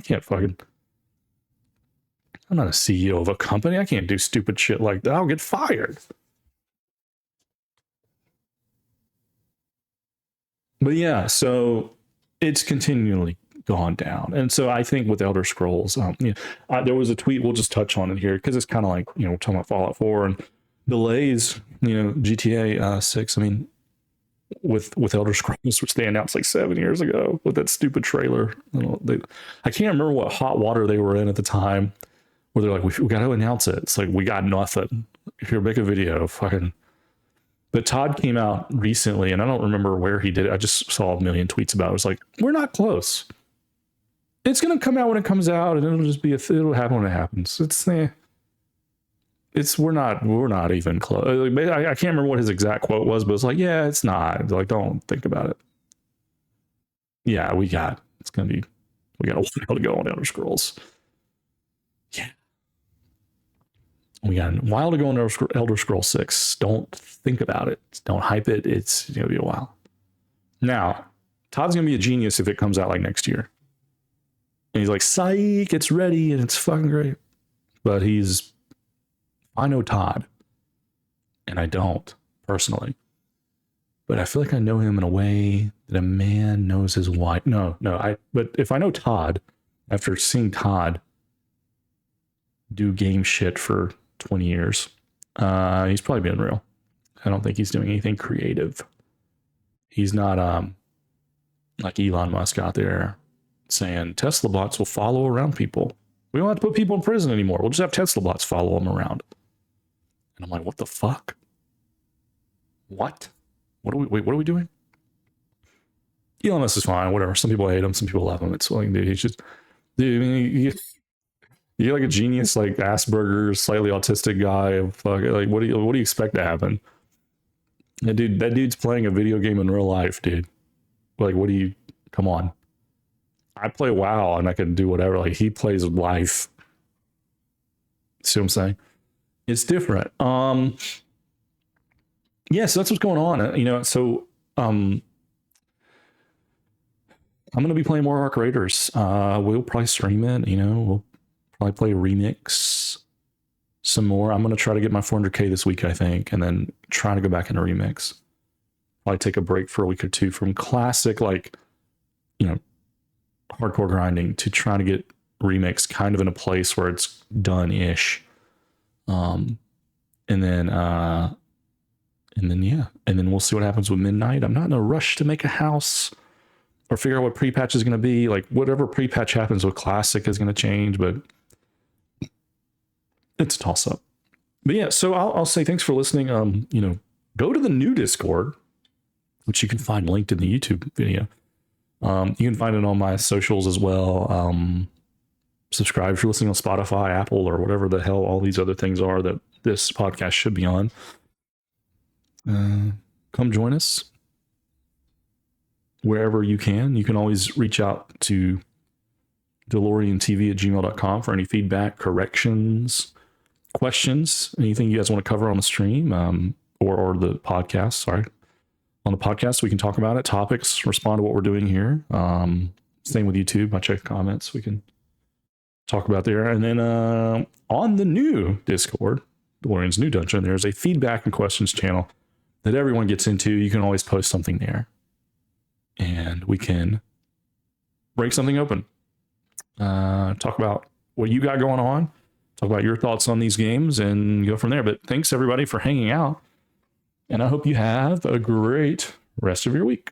I'm not a CEO of a company. I can't do stupid shit like that. I'll get fired. But yeah, so it's continually gone down. And so I think with Elder Scrolls, there was a tweet, we'll just touch on it here because it's kind of like, we're talking about Fallout 4 and delays, GTA 6. I mean, with Elder Scrolls, which they announced like 7 years ago with that stupid trailer. I can't remember what hot water they were in at the time where they're like, we got to announce it. It's like, we got nothing. If you make a video, fucking. But Todd came out recently, and I don't remember where he did it. I just saw a million tweets about it. It was like, we're not close. It's going to come out when it comes out, and it'll just be it'll happen when it happens. We're not even close. I can't remember what his exact quote was, but it's like, yeah, it's not. Like, don't think about it. Yeah, we got a while to go on Elder Scrolls. Yeah. We got a while to go on Elder Scrolls 6. Don't think about it. Don't hype it. It's going to be a while. Now, Todd's going to be a genius if it comes out like next year. And he's like, psych, it's ready and it's fucking great. But I know Todd. And I don't, personally. But I feel like I know him in a way that a man knows his wife. But if I know Todd, after seeing Todd do game shit for 20 years, he's probably being real. I don't think he's doing anything creative. He's not like Elon Musk out there saying Tesla bots will follow around people. We don't have to put people in prison anymore. We'll just have Tesla bots follow them around. And I'm like, what the fuck? What are we doing? Elon Musk is fine, whatever. Some people hate him, some people love him. It's like, dude, he's just, dude, I mean, you're like a genius, like Asperger's, slightly autistic guy. Fuck, like, what do you expect to happen? That dude's playing a video game in real life, dude. Like, come on. I play WoW and I can do whatever. Like, he plays life. See what I'm saying? It's different. Yeah, so that's what's going on. So I'm gonna be playing more Arc Raiders. We'll probably stream it, we'll probably play Remix some more. I'm going to try to get my 400k this week, I think, and then try to go back into Remix. Probably take a break for a week or two from classic, like, hardcore grinding to try to get Remix kind of in a place where it's done-ish. And then we'll see what happens with Midnight. I'm not in a rush to make a house or figure out what pre-patch is going to be. Like, whatever pre-patch happens with Classic is going to change, but it's a toss-up. But yeah, so I'll say thanks for listening. Go to the new Discord, which you can find linked in the YouTube video. You can find it on my socials as well. Subscribe if you're listening on Spotify, Apple, or whatever the hell all these other things are that this podcast should be on. Come join us wherever you can. You can always reach out to DalorrianTV@gmail.com for any feedback, corrections, questions, anything you guys want to cover on the stream, or the podcast. Sorry. On the podcast, we can talk about it, topics, respond to what we're doing here. Same with YouTube. I check the comments. We can talk about there. And then on the new Discord, Dalorrian's new dungeon, there's a feedback and questions channel that everyone gets into. You can always post something there, and we can break something open. Talk about what you got going on, talk about your thoughts on these games, and go from there. But thanks everybody for hanging out, and I hope you have a great rest of your week.